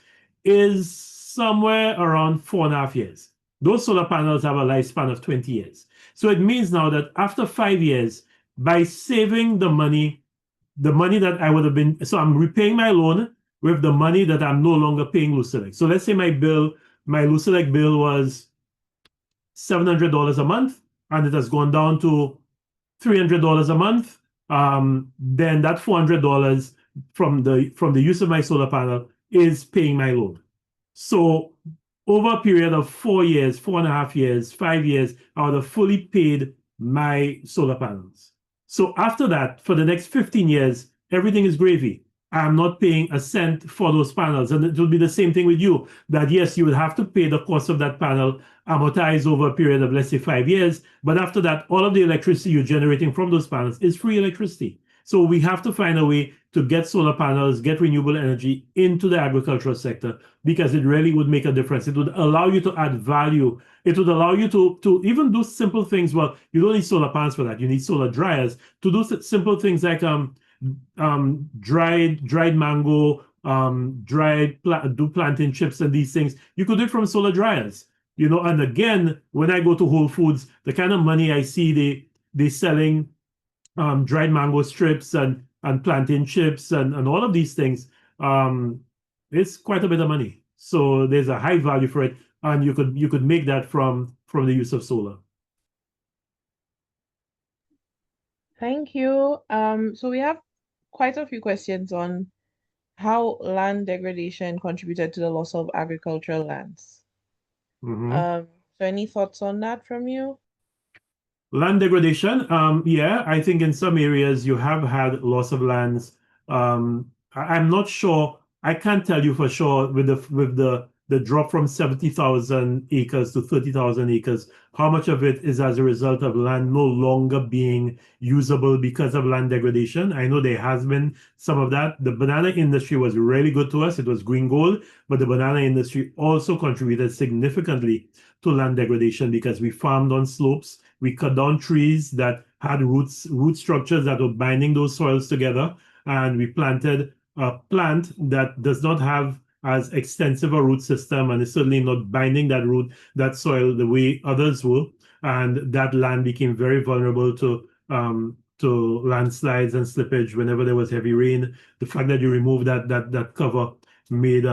B: is somewhere around 4.5 years. Those solar panels have a lifespan of 20 years. So it means now that after 5 years, by saving the money that I would have been, so I'm repaying my loan with the money that I'm no longer paying Lucelec. So let's say my Lucelec bill was $700 a month, and it has gone down to $300 a month. Then that $400 from the use of my solar panel is paying my loan. So over a period of 4 years, 4.5 years, 5 years, I would have fully paid my solar panels. So after that, for the next 15 years, everything is gravy. I'm not paying a cent for those panels. And it will be the same thing with you, that yes, you will have to pay the cost of that panel amortized over a period of, let's say, 5 years. But after that, all of the electricity you're generating from those panels is free electricity. So we have to find a way to get solar panels, get renewable energy into the agricultural sector, because it really would make a difference. It would allow you to add value. It would allow you to even do simple things. Well, you don't need solar panels for that. You need solar dryers to do simple things like dried mango, do plantain chips and these things. You could do it from solar dryers. And again, when I go to Whole Foods, the kind of money I see they selling dried mango strips and plantain chips and all of these things, um, it's quite a bit of money. So there's a high value for it, and you could make that from the use of solar.
A: Thank you. So we have quite a few questions on how land degradation contributed to the loss of agricultural lands.
B: Mhm.
A: Um, so any thoughts on that from you?
B: Land degradation, yeah, I think in some areas you have had loss of lands. I'm not sure. I can't tell you for sure with the drop from 70,000 acres to 30,000 acres, how much of it is as a result of land no longer being usable because of land degradation. I know there has been some of that. The banana industry was really good to us. It was green gold, but the banana industry also contributed significantly to land degradation because we farmed on slopes. We cut down trees that had root structures that were binding those soils together, and we planted a plant that does not have as extensive a root system and is certainly not binding that soil the way others will. And that land became very vulnerable to landslides and slippage whenever there was heavy rain. The fact that you remove that cover made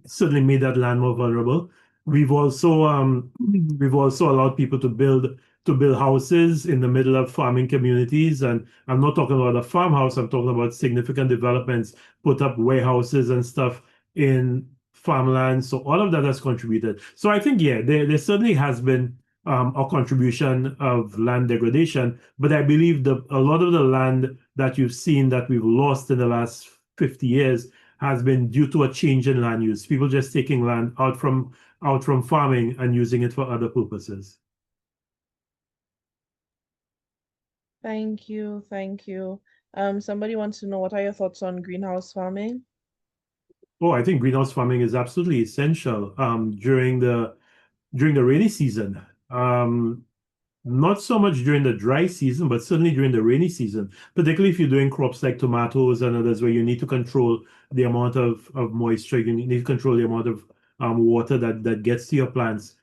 B: certainly made that land more vulnerable. We've also allowed people to build houses in the middle of farming communities, and I'm not talking about a farmhouse. I'm talking about significant developments, put up warehouses and stuff in farmland. So all of that has contributed. So I think yeah, there certainly has been a contribution of land degradation, but I believe a lot of the land that you've seen that we've lost in the last 50 years has been due to a change in land use. People just taking land out from farming and using it for other purposes.
A: Thank you, thank you. Somebody wants to know what are your thoughts on greenhouse farming?
B: Oh, I think greenhouse farming is absolutely essential during the rainy season. Not so much during the dry season, but certainly during the rainy season, particularly if you're doing crops like tomatoes and others where you need to control the amount of moisture, you need to control the amount of water that gets to your plants.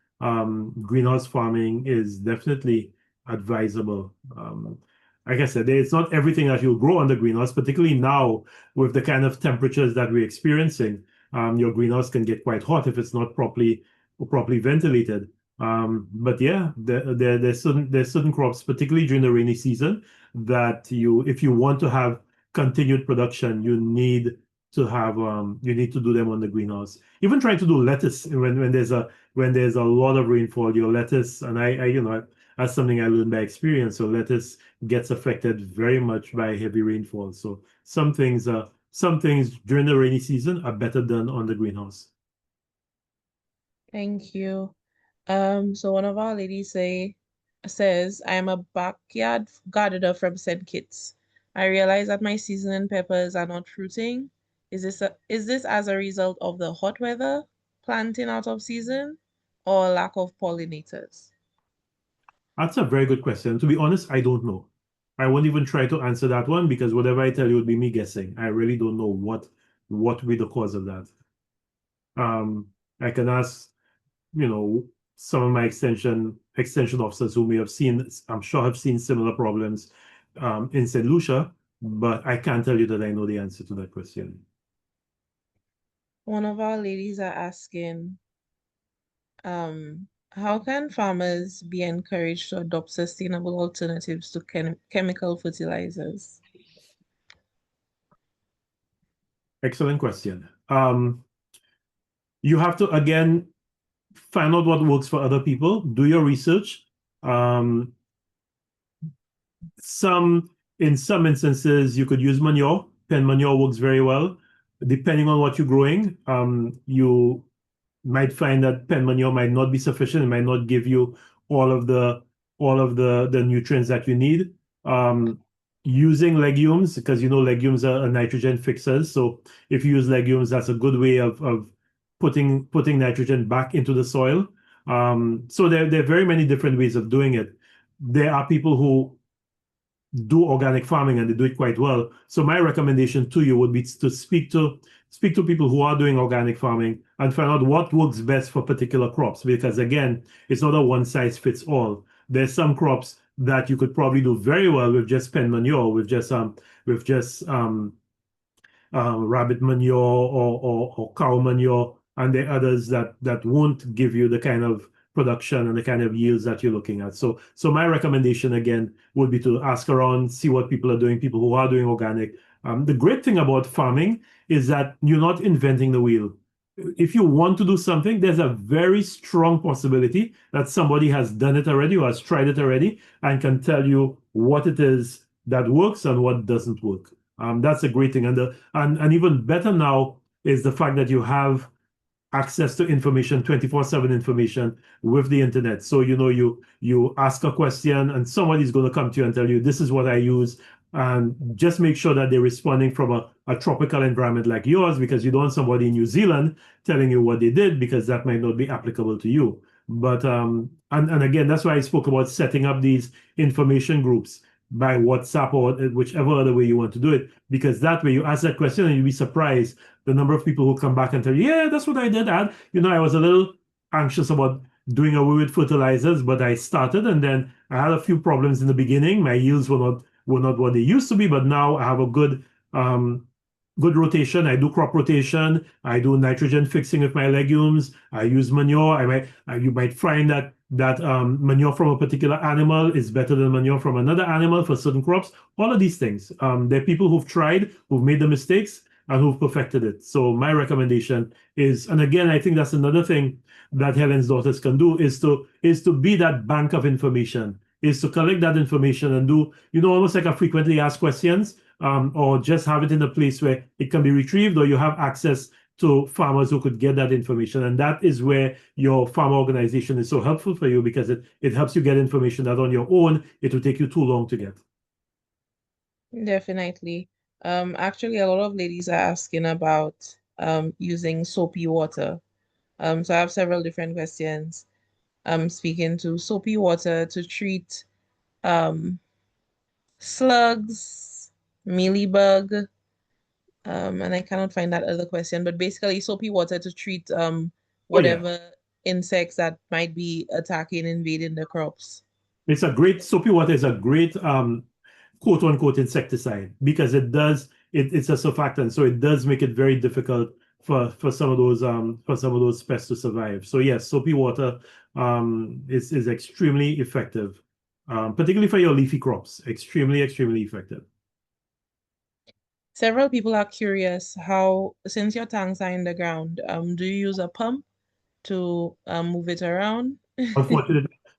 B: Greenhouse farming is definitely advisable. Like I said, it's not everything that you'll grow on the greenhouse, particularly now with the kind of temperatures that we're experiencing. Your greenhouse can get quite hot if it's not properly ventilated. But yeah, there's certain crops, particularly during the rainy season, that if you want to have continued production, you need to do them on the greenhouse. Even trying to do lettuce when there's a lot of rainfall, your lettuce, and that's something I learned by experience. So lettuce gets affected very much by heavy rainfall. So some things during the rainy season are better done on the greenhouse.
A: Thank you. So one of our ladies says, I am a backyard gardener from St. Kitts. I realize that my seasoning peppers are not fruiting. Is this as a result of the hot weather, planting out of season, or lack of pollinators?
B: That's a very good question. To be honest, I don't know. I won't even try to answer that one because whatever I tell you would be me guessing. I really don't know what would be the cause of that. I can ask, some of my extension officers who may have seen, I'm sure have seen similar problems in St. Lucia, but I can't tell you that I know the answer to that question.
A: One of our ladies are asking, how can farmers be encouraged to adopt sustainable alternatives to chemical fertilizers?
B: Excellent question. You have to again find out what works for other people, do your research. Um, Some in some instances you could use manure. Pen manure works very well. Depending on what you're growing, you might find that pen manure might not be sufficient. It might not give you all of the nutrients that you need. Um, using legumes, because legumes are nitrogen fixers. So if you use legumes, that's a good way of putting nitrogen back into the soil. So there are very many different ways of doing it. There are people who do organic farming and they do it quite well. So my recommendation to you would be to speak to people who are doing organic farming and find out what works best for particular crops. Because again, it's not a one size fits all. There's some crops that you could probably do very well with just pen manure, with just rabbit manure or cow manure, and there are others that won't give you the kind of production and the kind of yields that you're looking at. So my recommendation again would be to ask around, see what people are doing, people who are doing organic. The great thing about farming is that you're not inventing the wheel. If you want to do something, there's a very strong possibility that somebody has done it already or has tried it already and can tell you what it is that works and what doesn't work. That's a great thing. And even better now is the fact that you have access to information, 24/7 information with the internet. So you ask a question and somebody's going to come to you and tell you, this is what I use. And just make sure that they're responding from a tropical environment like yours, because you don't want somebody in New Zealand telling you what they did, because that might not be applicable to you. But and again, that's why I spoke about setting up these information groups by WhatsApp or whichever other way you want to do it, because that way you ask that question and you'll be surprised the number of people who come back and tell you, yeah, that's what I did. I was a little anxious about doing away with fertilizers, but I started and then I had a few problems in the beginning. My yields were not what they used to be, but now I have a good rotation. I do crop rotation. I do nitrogen fixing with my legumes. I use manure. You might find that manure from a particular animal is better than manure from another animal for certain crops. All of these things. There are people who've tried, who've made the mistakes, and who've perfected it. So my recommendation is, and again, I think that's another thing that Helen's daughters can do, is to be that bank of information, is to collect that information and do, almost like a frequently asked questions, or just have it in a place where it can be retrieved, or you have access to farmers who could get that information. And that is where your farm organization is so helpful for you, because it helps you get information that on your own, it will take you too long to get.
A: Definitely. Actually, a lot of ladies are asking about using soapy water. So I have several different questions. Speaking to soapy water to treat um slugs, mealybug, and I cannot find that other question, but basically soapy water to treat
B: Oh yeah,
A: whatever insects that might be attacking, invading the crops.
B: soapy water is a great quote unquote insecticide, because it's a surfactant, so it does make it very difficult for some of those pests to survive. So yes, soapy water is extremely effective, particularly for your leafy crops. Extremely, extremely effective.
A: Several people are curious how, since your tanks are in the ground, do you use a pump to move it around?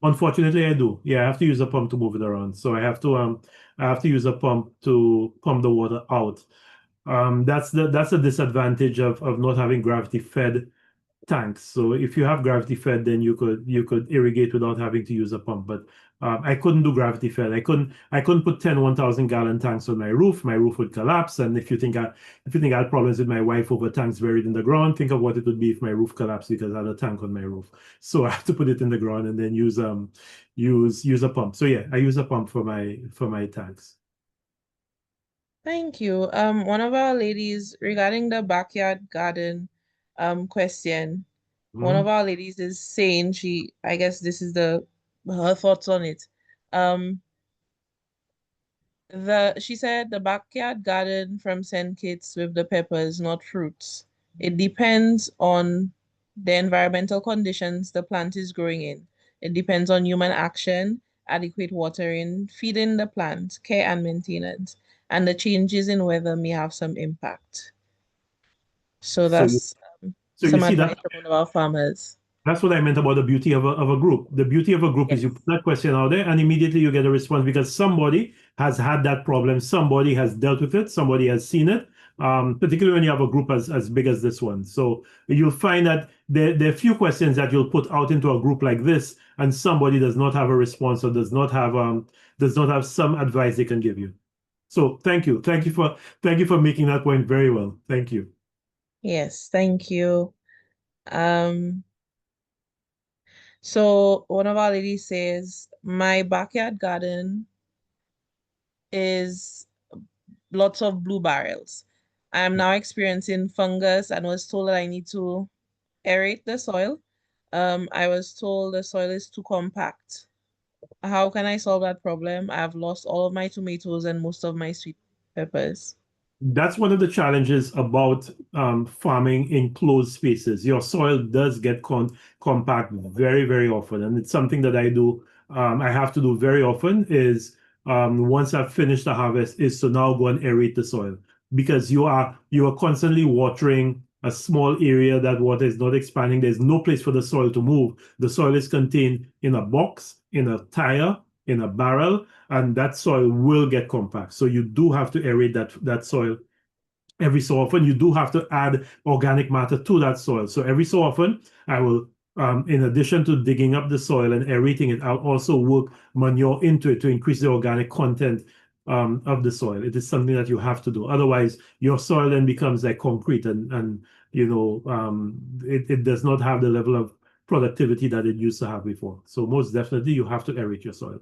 B: Unfortunately, I do. Yeah, I have to use a pump to move it around. So I have to use a pump to pump the water out. That's the disadvantage of not having gravity fed tanks. So if you have gravity fed, then you could irrigate without having to use a pump. But I couldn't do gravity fed. I couldn't put 10 1,000-gallon tanks on my roof. My roof would collapse. And if you think I had problems with my wife over tanks buried in the ground, think of what it would be if my roof collapsed because I had a tank on my roof. So I have to put it in the ground and then use a pump. So yeah, I use a pump for my tanks.
A: Thank you. One of our ladies regarding the backyard garden question, one of
B: Mhm.
A: our ladies is saying I guess this is her thoughts on it. Um, she said the backyard garden from St. Kitts with the peppers, not fruits. It depends on the environmental conditions the plant is growing in. It depends on human action, adequate watering, feeding the plant, care and maintenance, and the changes in weather may have some impact. So
B: So you
A: that's
B: so you
A: some
B: see
A: advice
B: that.
A: from one of our farmers.
B: That's what I meant about the beauty of a group. The beauty of a group is you
A: Yes.
B: put that question out there and immediately you get a response, because somebody has had that problem, somebody has dealt with it, somebody has seen it, particularly when you have a group as big as this one. So you'll find that there are few questions that you'll put out into a group like this, and somebody does not have a response or does not have some advice they can give you. So thank you for making that point very well. Thank you.
A: Yes, thank you. Um, so one of our ladies says, my backyard garden is lots of blue barrels. I am now experiencing fungus and was told that I need to aerate the soil. I was told the soil is too compact. How can I solve that problem? I have lost all of my tomatoes and most of my sweet peppers.
B: That's one of the challenges about farming in closed spaces. Your soil does get compact very, very often, and it's something that I do. I have to do very often. Is once I've finished the harvest, is to now go and aerate the soil because you are constantly watering a small area that water is not expanding. There's no place for the soil to move. The soil is contained in a box, in a tire, in a barrel, and that soil will get compact. So you do have to aerate that soil every so often. You do have to add organic matter to that soil. So every so often, I will, in addition to digging up the soil and aerating it, I'll also work manure into it to increase the organic content of the soil. It is something that you have to do. Otherwise, your soil then becomes like concrete, and it does not have the level of productivity that it used to have before. So most definitely, you have to aerate your soil.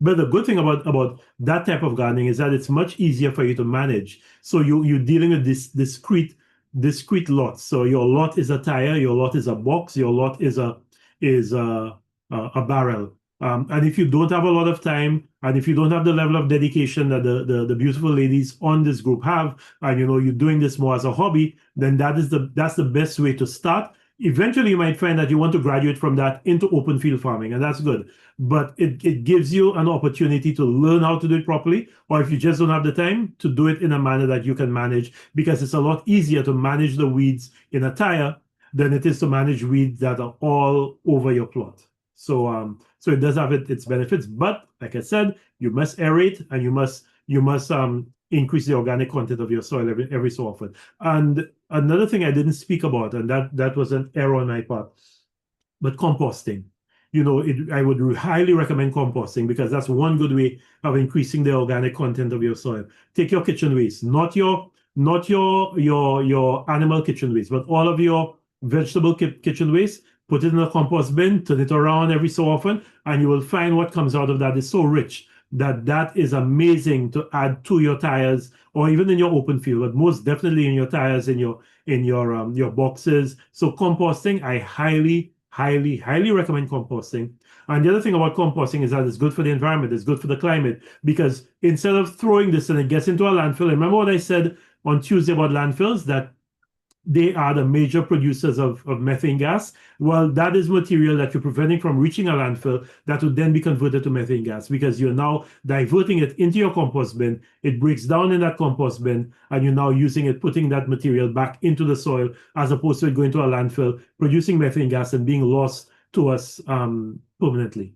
B: But the good thing about that type of gardening is that it's much easier for you to manage. So you're dealing with this discrete lots. So your lot is a tire, your lot is a box, your lot is a barrel. And if you don't have a lot of time, and if you don't have the level of dedication that the beautiful ladies on this group have, and you're doing this more as a hobby, then that's the best way to start. Eventually, you might find that you want to graduate from that into open field farming, and that's good, but it gives you an opportunity to learn how to do it properly, or if you just don't have the time, to do it in a manner that you can manage, because it's a lot easier to manage the weeds in a tire than it is to manage weeds that are all over your plot. So it does have its benefits, but like I said, you must aerate, and you must increase the organic content of your soil every so often. And another thing I didn't speak about, and that was an error on my part, but composting. I would highly recommend composting, because that's one good way of increasing the organic content of your soil. Take your kitchen waste, not your animal kitchen waste, but all of your vegetable kitchen waste. Put it in a compost bin, turn it around every so often, and you will find what comes out of that is so rich that is amazing to add to your tires, or even in your open field, but most definitely in your tires, in your boxes. So composting, I highly, highly, highly recommend composting. And the other thing about composting is that it's good for the environment, it's good for the climate, because instead of throwing this and it gets into a landfill, remember what I said on Tuesday about landfills, that they are the major producers of methane gas. Well, that is material that you're preventing from reaching a landfill that would then be converted to methane gas, because you're now diverting it into your compost bin. It breaks down in that compost bin, and you're now using it, putting that material back into the soil, as opposed to it going to a landfill, producing methane gas and being lost to us permanently.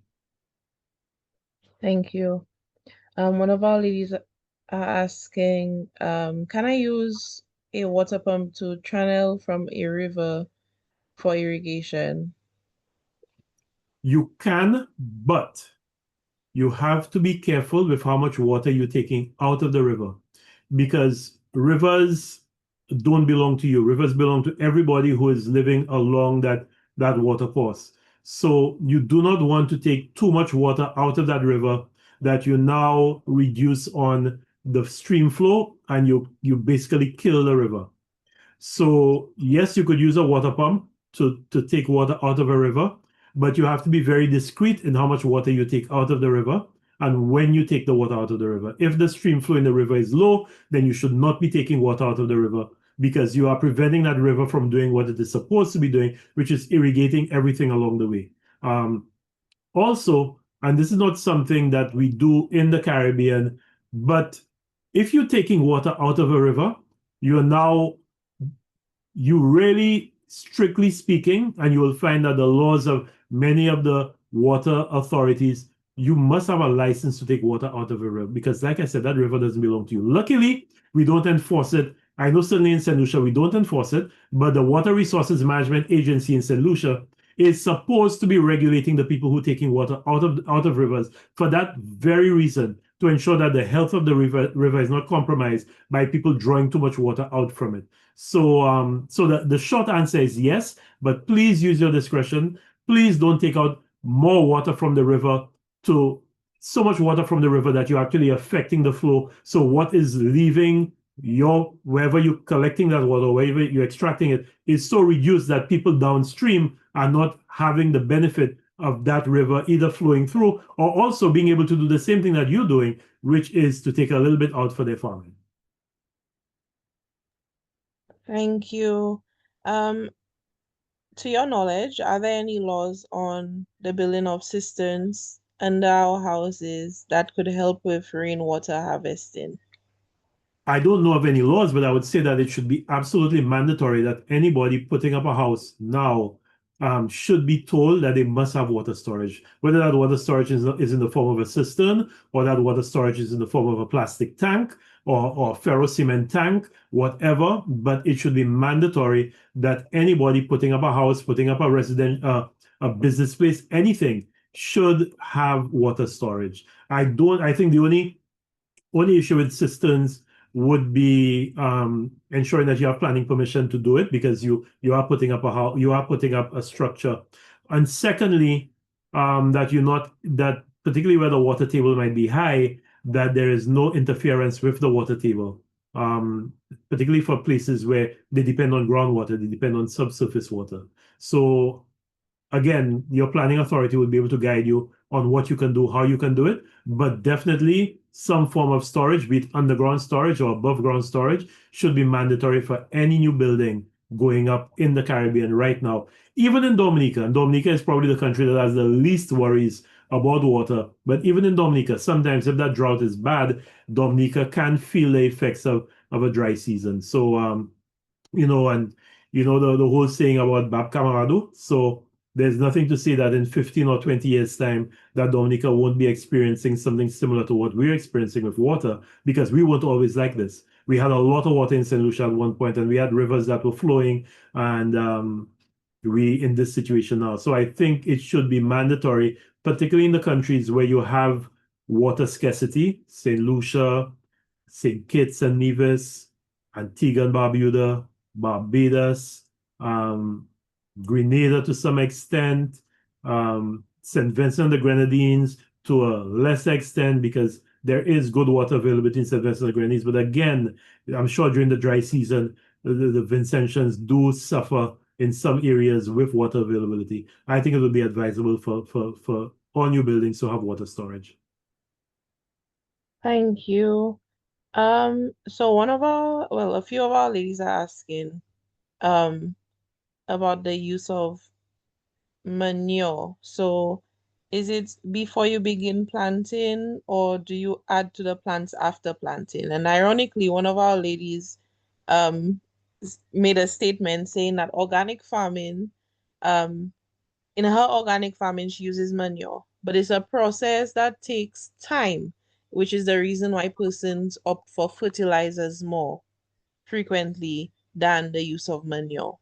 A: Thank you. One of our ladies are asking, can I use a water pump to channel from a river for irrigation?
B: You can, but you have to be careful with how much water you're taking out of the river, because rivers don't belong to you. Rivers belong to everybody who is living along that water course. So you do not want to take too much water out of that river that you now reduce on the stream flow, and you basically kill the river. So yes, you could use a water pump to take water out of a river, but you have to be very discreet in how much water you take out of the river and when you take the water out of the river. If the stream flow in the river is low, then you should not be taking water out of the river, because you are preventing that river from doing what it is supposed to be doing, which is irrigating everything along the way. Also, and this is not something that we do in the Caribbean, but if you're taking water out of a river, you really, strictly speaking, and you will find that the laws of many of the water authorities, you must have a license to take water out of a river, because like I said, that river doesn't belong to you. Luckily, we don't enforce it. I know certainly in St. Lucia we don't enforce it, but the Water Resources Management Agency in St. Lucia is supposed to be regulating the people who are taking water out of rivers for that very reason, to ensure that the health of the river is not compromised by people drawing too much water out from it. So the short answer is yes, but please use your discretion. Please don't take out more water from the river, to so much water from the river that you're actually affecting the flow. So what is leaving your, wherever you're collecting that water, wherever you're extracting it, is so reduced that people downstream are not having the benefit of that river either flowing through or also being able to do the same thing that you're doing, which is to take a little bit out for their farming.
A: Thank you. Um, to your knowledge, are there any laws on the building of cisterns under our houses that could help with rainwater harvesting?
B: I don't know of any laws, but I would say that it should be absolutely mandatory that anybody putting up a house now should be told that they must have water storage. Whether that water storage is in the form of a cistern, or that water storage is in the form of a plastic tank, or ferrocement tank, whatever, but it should be mandatory that anybody putting up a house, putting up a business place, anything, should have water storage. I think the only issue with cisterns would be ensuring that you have planning permission to do it, because you are putting up a house, you are putting up a structure, and secondly, that you're not, that particularly where the water table might be high, that there is no interference with the water table, particularly for places where they depend on groundwater, they depend on subsurface water. So again, your planning authority will be able to guide you on what you can do, how you can do it, but definitely some form of storage, be it underground storage or above ground storage, should be mandatory for any new building going up in the Caribbean right now. Even in Dominica, and Dominica is probably the country that has the least worries about water, but even in Dominica, sometimes if that drought is bad, Dominica can feel the effects of a dry season. So, and the whole saying about Bab Camarado. So there's nothing to say that in 15 or 20 years' time that Dominica won't be experiencing something similar to what we're experiencing with water, because we weren't always like this. We had a lot of water in St. Lucia at one point, and we had rivers that were flowing, and we in this situation now. So I think it should be mandatory, particularly in the countries where you have water scarcity, St. Lucia, St. Kitts and Nevis, Antigua and Barbuda, Barbados, um, Grenada to some extent, St. Vincent and the Grenadines to a lesser extent, because there is good water availability in St. Vincent and the Grenadines. But again, I'm sure during the dry season, the Vincentians do suffer in some areas with water availability. I think it would be advisable for all new buildings to have water storage.
A: Thank you. So a few of our ladies are asking, um, about the use of manure. So, is it before you begin planting, or do you add to the plants after planting? And ironically, one of our ladies um made a statement saying that um, in her organic farming, she uses manure, but it's a process that takes time, which is the reason why persons opt for fertilizers more frequently than the use of manure.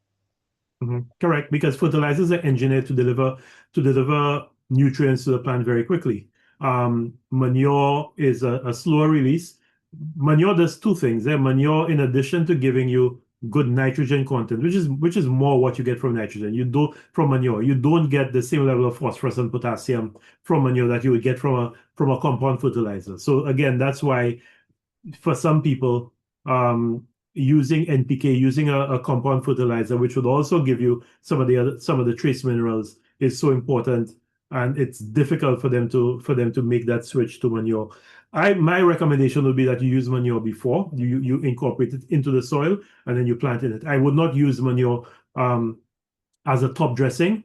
B: Correct, because fertilizers are engineered to deliver nutrients to the plant very quickly. Manure is a slower release. Manure does two things. Manure, in addition to giving you good nitrogen content, which is more what you get from nitrogen. You do from manure. You don't get the same level of phosphorus and potassium from manure that you would get from a compound fertilizer. So again, that's why for some people, using NPK, using a compound fertilizer, which would also give you some of the trace minerals, is so important, and it's difficult for them to make that switch to manure. My recommendation would be that you use manure before you incorporate it into the soil, and then you plant in it. I would not use manure as a top dressing,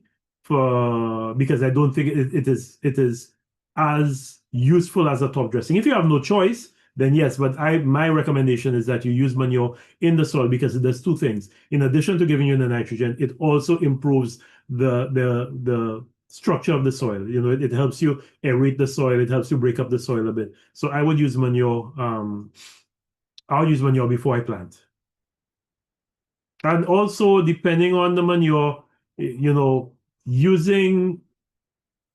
B: because I don't think it is as useful as a top dressing. If you have no choice, then yes, but my recommendation is that you use manure in the soil, because it does two things. In addition to giving you the nitrogen, it also improves the structure of the soil. It helps you aerate the soil, it helps you break up the soil a bit. So I would use manure. I'll use manure before I plant. And also, depending on the manure, using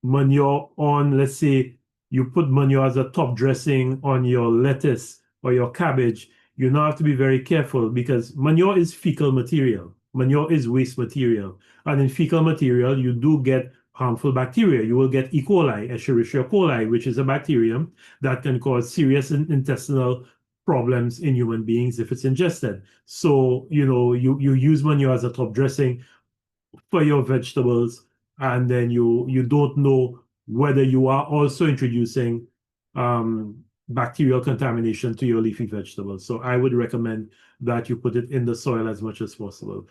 B: manure on, let's say, you put manure as a top dressing on your lettuce or your cabbage, you now have to be very careful because manure is fecal material. Manure is waste material. And in fecal material, you do get harmful bacteria. You will get E. coli, Escherichia coli, which is a bacterium that can cause serious intestinal problems in human beings if it's ingested. So, you use manure as a top dressing for your vegetables, and then you don't know whether you are also introducing bacterial contamination to your leafy vegetables. So I would recommend that you put it in the soil as much as possible.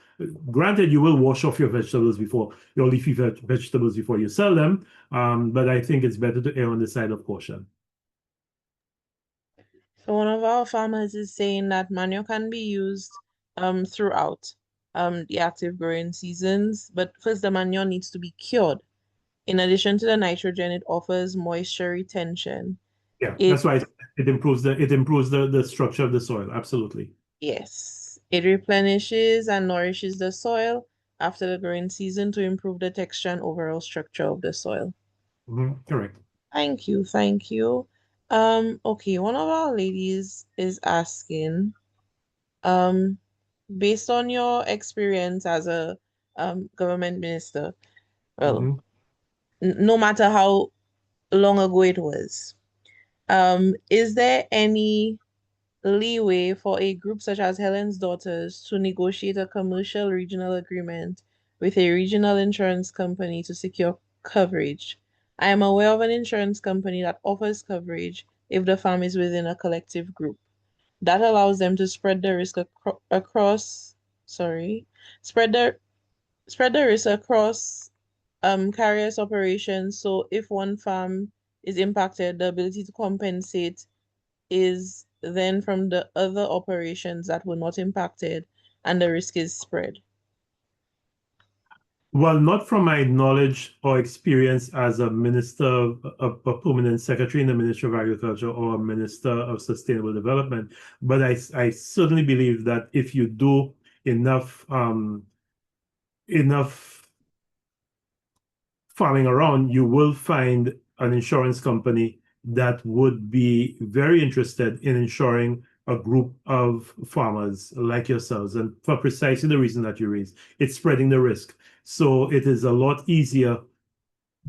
B: Granted, you will wash off your vegetables before your leafy vegetables before you sell them, but I think it's better to err on the side of caution.
A: So one of our farmers is saying that manure can be used throughout the active growing seasons, but first the manure needs to be cured. In addition to the nitrogen, it offers moisture retention.
B: Yeah,
A: It
B: that's why it improves the structure of the soil. Absolutely.
A: Yes, it replenishes and nourishes the soil after the growing season to improve the texture and overall structure of the soil.
B: Correct.
A: Thank you, thank you. Okay, one of our ladies is asking, um, based on your experience as a government minister, well,
B: Mhm.
A: no matter how long ago it was, is there any leeway for a group such as Helen's Daughters to negotiate a commercial regional agreement with a regional insurance company to secure coverage? I am aware of an insurance company that offers coverage if the farm is within a collective group. That allows them to spread the risk across, sorry, spread the spread the risk across carriers operations. So if one farm is impacted, the ability to compensate is then from the other operations that were not impacted and the risk is spread.
B: Well, not from my knowledge or experience as a minister, a permanent secretary in the Ministry of Agriculture or a minister of sustainable development, but I certainly believe that if you do enough farming around, you will find an insurance company that would be very interested in insuring a group of farmers like yourselves. And for precisely the reason that you raised, it's spreading the risk. So it is a lot easier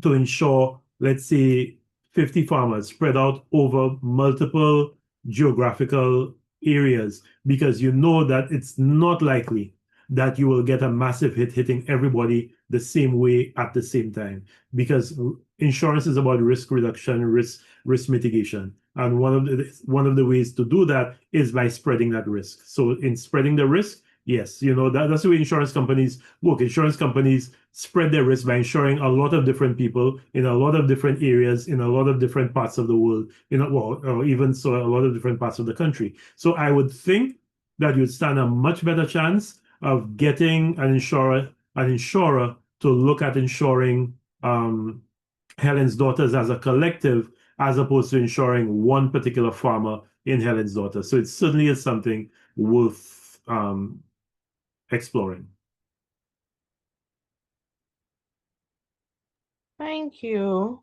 B: to ensure, let's say, 50 farmers spread out over multiple geographical areas, because you know that it's not likely that you will get a massive hit hitting everybody the same way at the same time, because insurance is about risk reduction, risk mitigation, and one of the ways to do that is by spreading that risk. So in spreading the risk, yes, that's the way insurance companies work. Insurance companies spread their risk by insuring a lot of different people in a lot of different areas in a lot of different parts of the world, well, or even so a lot of different parts of the country. So I would think that you'd stand a much better chance of getting an insurer to look at insuring Helen's Daughters as a collective, as opposed to insuring one particular farmer in Helen's Daughters. So it certainly is something worth exploring.
A: Thank you.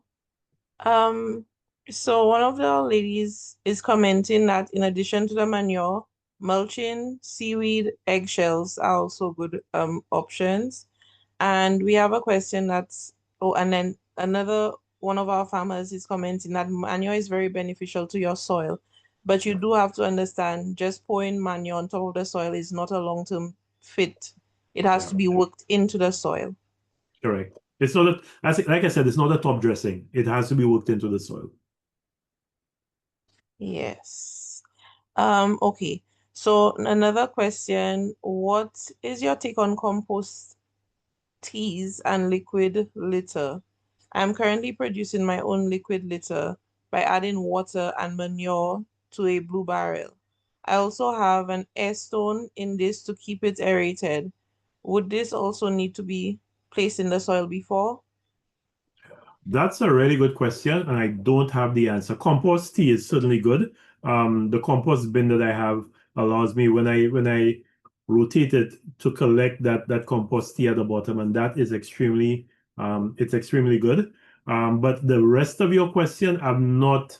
A: Um, so one of the ladies is commenting that in addition to the manure, mulching, seaweed, eggshells are also good options. And we have a question that's, oh, and then another one of our farmers is commenting that manure is very beneficial to your soil, but you do have to understand just pouring manure on top of the soil is not a long-term fit. It has
B: Yeah.
A: to be worked into the soil.
B: Correct. It's not like I said, it's not a top dressing. It has to be worked into the soil.
A: Yes. Okay. So another question, what is your take on compost teas and liquid litter? I'm currently producing my own liquid litter by adding water and manure to a blue barrel. I also have an air stone in this to keep it aerated. Would this also need to be placed in the soil before?
B: That's a really good question, and I don't have the answer. Compost tea is certainly good. The compost bin that I have allows me, when I rotate it, to collect that compost tea at the bottom, and that is extremely It's extremely good. But the rest of your question, I've not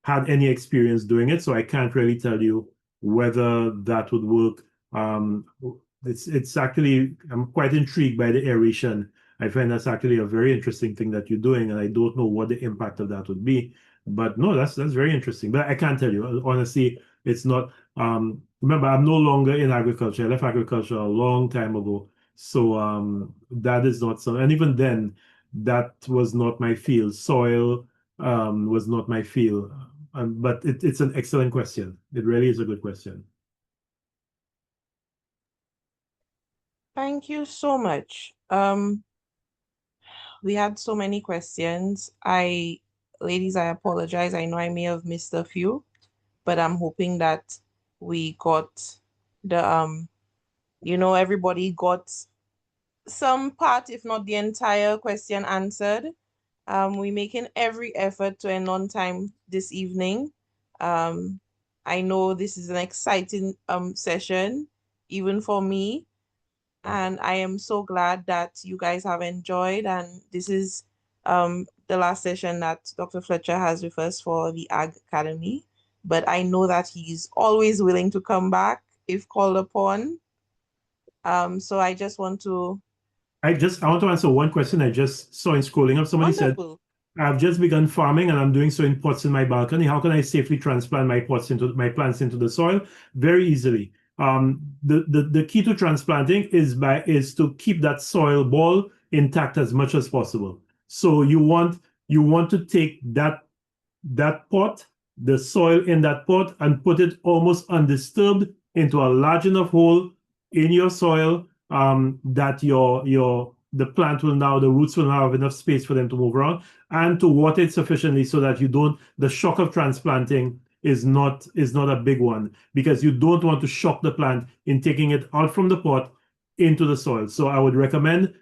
B: had any experience doing it, so I can't really tell you whether that would work. Um, it's actually, I'm quite intrigued by the aeration. I find that's actually a very interesting thing that you're doing, and I don't know what the impact of that would be. But no, that's very interesting. But I can't tell you. Honestly, it's not. Remember, I'm no longer in agriculture. I left agriculture a long time ago. So that is not so. And even then, that was not my field. Soil was not my field. But it's an excellent question. It really is a good question.
A: Thank you so much. We had so many questions. Ladies, I apologize. I know I may have missed a few, but I'm hoping that we got the everybody got some part, if not the entire question answered. We're making every effort to end on time this evening. Um, I know this is an exciting session, even for me. And I am so glad that you guys have enjoyed. And this is the last session that Dr. Fletcher has with us for the Ag-cademy. But I know that he's always willing to come back if called upon. So I just want to,
B: I want to answer one question I just saw in scrolling up. Somebody said,
A: wonderful.
B: I've just begun farming and I'm doing so in pots in my balcony. How can I safely transplant my plants into the soil? Very easily. The key to transplanting is to keep that soil ball intact as much as possible. So you want to take that pot, the soil in that pot, and put it almost undisturbed into a large enough hole in your soil that the plant will now, the roots will now have enough space for them to move around, and to water it sufficiently so that you don't, the shock of transplanting is not a big one, because you don't want to shock the plant in taking it out from the pot into the soil. So I would recommend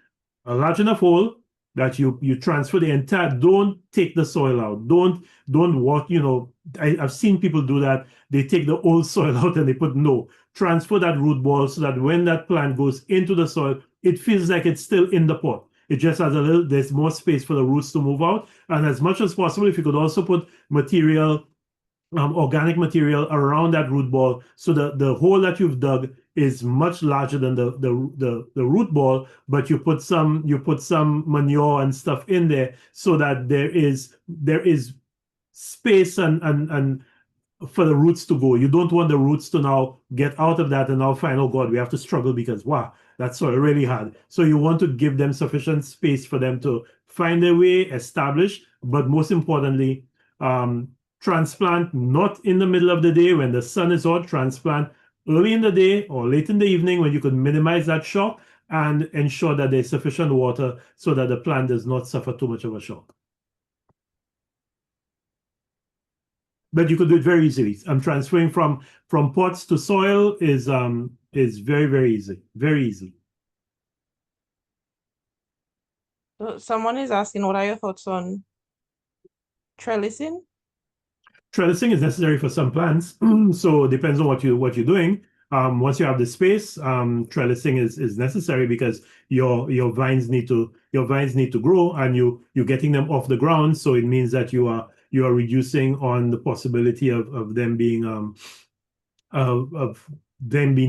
B: a large enough hole that you transfer the entire. Don't take the soil out. Don't walk. I've seen people do that. They take the old soil out and they put, no, transfer that root ball so that when that plant goes into the soil, it feels like it's still in the pot. It just has there's more space for the roots to move out. And as much as possible, if you could also put material, organic material around that root ball, so the hole that you've dug is much larger than the root ball, but you put some manure and stuff in there so that there is space and for the roots to go. You don't want the roots to now get out of that and now find, oh God, we have to struggle because wow, that's sort of really hard. So you want to give them sufficient space for them to find their way, establish, but most importantly, um, transplant not in the middle of the day when the sun is out. Transplant early in the day or late in the evening when you could minimize that shock and ensure that there's sufficient water so that the plant does not suffer too much of a shock. But you could do it very easily. I'm transferring from pots to soil is very, very easy. Very easy.
A: So someone is asking, what are your thoughts on trellising?
B: Trellising is necessary for some plants, so it depends on what you're doing. Once you have the space, trellising is necessary because your vines need to grow, and you're getting them off the ground. So it means that you are reducing on the possibility of them being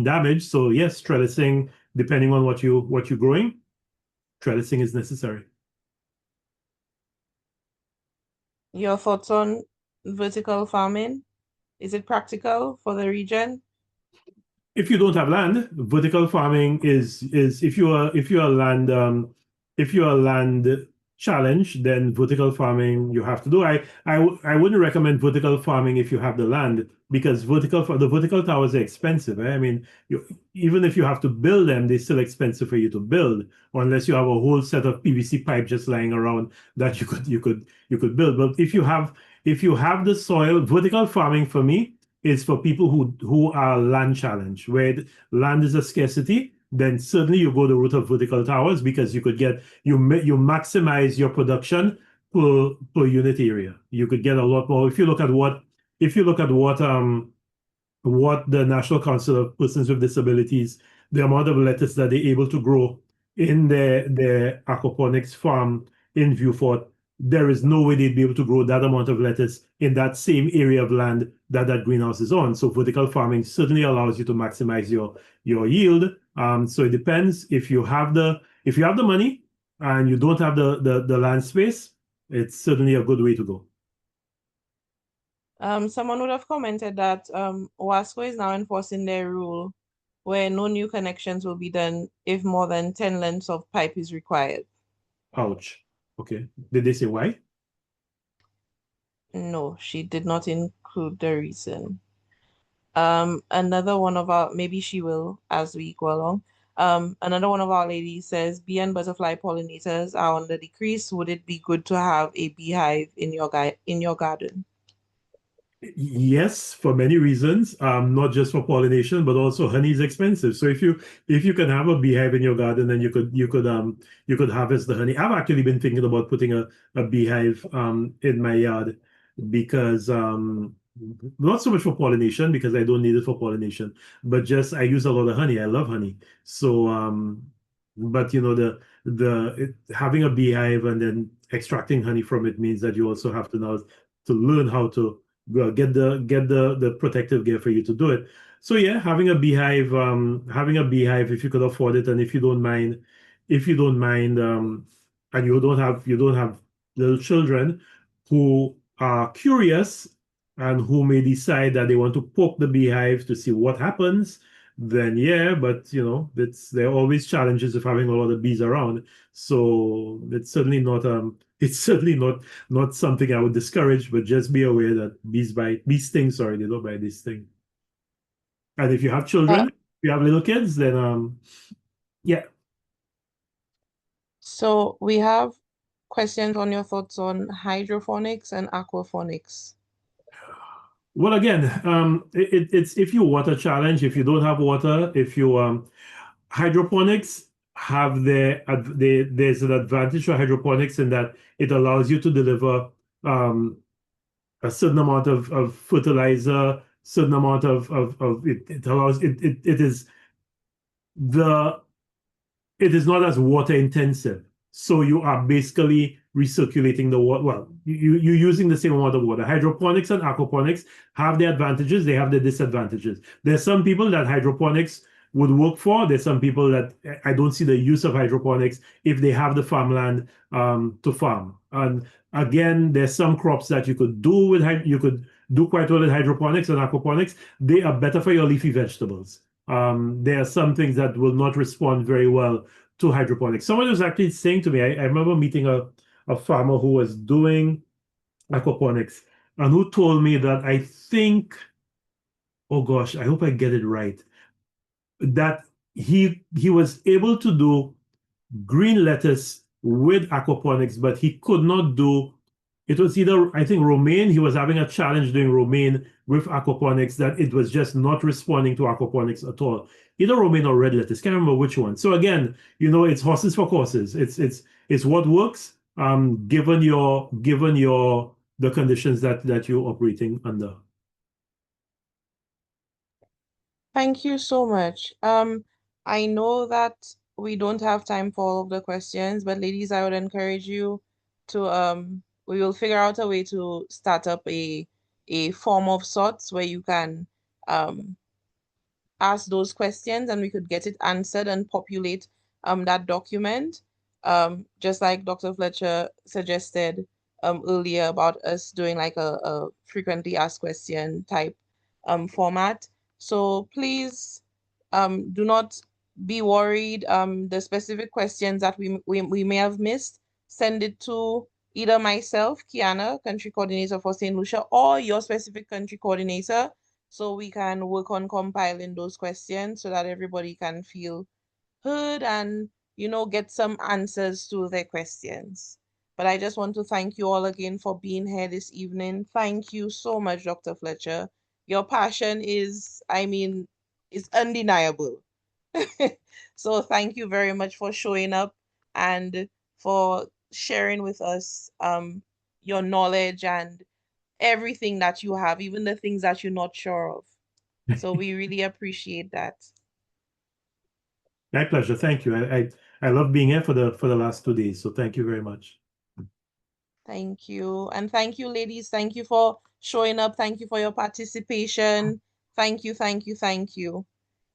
B: damaged. So yes, trellising, depending on what you're growing, trellising is necessary.
A: Your thoughts on vertical farming? Is it practical for the region?
B: If you don't have land, vertical farming is if you're a land challenge, then vertical farming you have to do. I wouldn't recommend vertical farming if you have the land, because the vertical towers are expensive. Eh? I mean, even if you have to build them, they're still expensive for you to build, unless you have a whole set of PVC pipe just lying around that you could build. But if you have the soil, vertical farming for me is for people who are land challenged, where land is a scarcity. Then certainly you go the route of vertical towers, because you maximize your production per unit area. You could get a lot more. If you look at what the National Council of Persons with Disabilities, the amount of lettuce that they're able to grow in the aquaponics farm in Viewfort, there is no way they'd be able to grow that amount of lettuce in that same area of land that that greenhouse is on. So vertical farming certainly allows you to maximize your yield. So it depends if you have the money and you don't have the land space, it's certainly a good way to go.
A: Someone would have commented that Wasco is now enforcing their rule where no new connections will be done if more than 10 lengths of pipe is required.
B: Ouch. Okay. Did they say why?
A: No, she did not include the reason. Another one of our, maybe she will as we go along. Another one of our ladies says, bee and butterfly pollinators are on the decrease. Would it be good to have a beehive in your garden?
B: Yes, for many reasons, not just for pollination, but also honey is expensive. So if you can have a beehive in your garden, then you could harvest the honey. I've actually been thinking about putting a beehive in my yard because not so much for pollination because I don't need it for pollination, but just I use a lot of honey. I love honey. So but having a beehive and then extracting honey from it means that you also have to now to learn how to get the protective gear for you to do it. So yeah, having a beehive if you could afford it and if you don't mind, and you don't have little children who are curious and who may decide that they want to poke the beehive to see what happens, then yeah, but there are always challenges of having a lot of bees around. So it's certainly not something I would discourage, but just be aware that bees sting, sorry, they don't bite, this thing. And if you have
A: Uh,
B: children, if you have little kids, then yeah.
A: so we have questions on your thoughts on hydroponics and aquaponics.
B: Well, again, it's if you water challenge, if you don't have water, if you hydroponics there's an advantage to hydroponics in that it allows you to deliver um a certain amount of fertilizer, certain amount of it allows it is the it is not as water intensive. So you are basically recirculating the water. Well, you're using the same amount of water. Hydroponics and aquaponics have their advantages, they have their disadvantages. There's some people that hydroponics would work for. There's some people that I don't see the use of hydroponics if they have the farmland to farm. And again, there's some crops that you could do quite well with hydroponics and aquaponics. They are better for your leafy vegetables. There are some things that will not respond very well to hydroponics. Someone was actually saying to me, I remember meeting a farmer who was doing aquaponics and who told me that I think, oh gosh, I hope I get it right, that he was able to do green lettuce with aquaponics, but he could not do it. Was either, I think, romaine. He was having a challenge doing romaine with aquaponics that it was just not responding to aquaponics at all. Either romaine or red lettuce. Can't remember which one. So again, it's horses for courses. It's what works, given your the conditions that you're operating under.
A: Thank you so much. I know that we don't have time for all of the questions, but ladies, I would encourage you to we will figure out a way to start up a form of sorts where you can um ask those questions and we could get it answered and populate that document. Just like Dr. Fletcher suggested earlier about us doing like a frequently asked question type format. So please do not be worried. The specific questions that we may have missed, send it to either myself, Kiana, country coordinator for St. Lucia, or your specific country coordinator, so we can work on compiling those questions so that everybody can feel heard and, get some answers to their questions. But I just want to thank you all again for being here this evening. Thank you so much, Dr. Fletcher. Your passion is undeniable. So thank you very much for showing up and for sharing with us your knowledge and everything that you have, even the things that you're not sure of. So we really appreciate that.
B: My pleasure. Thank you. I love being here for the last 2 days. So thank you very much.
A: Thank you. And thank you, ladies. Thank you for showing up. Thank you for your participation. Thank you, thank you, thank you.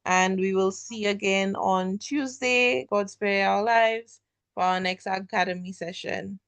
A: And we will see again on Tuesday, God spare our lives, for our next Ag-cademy session.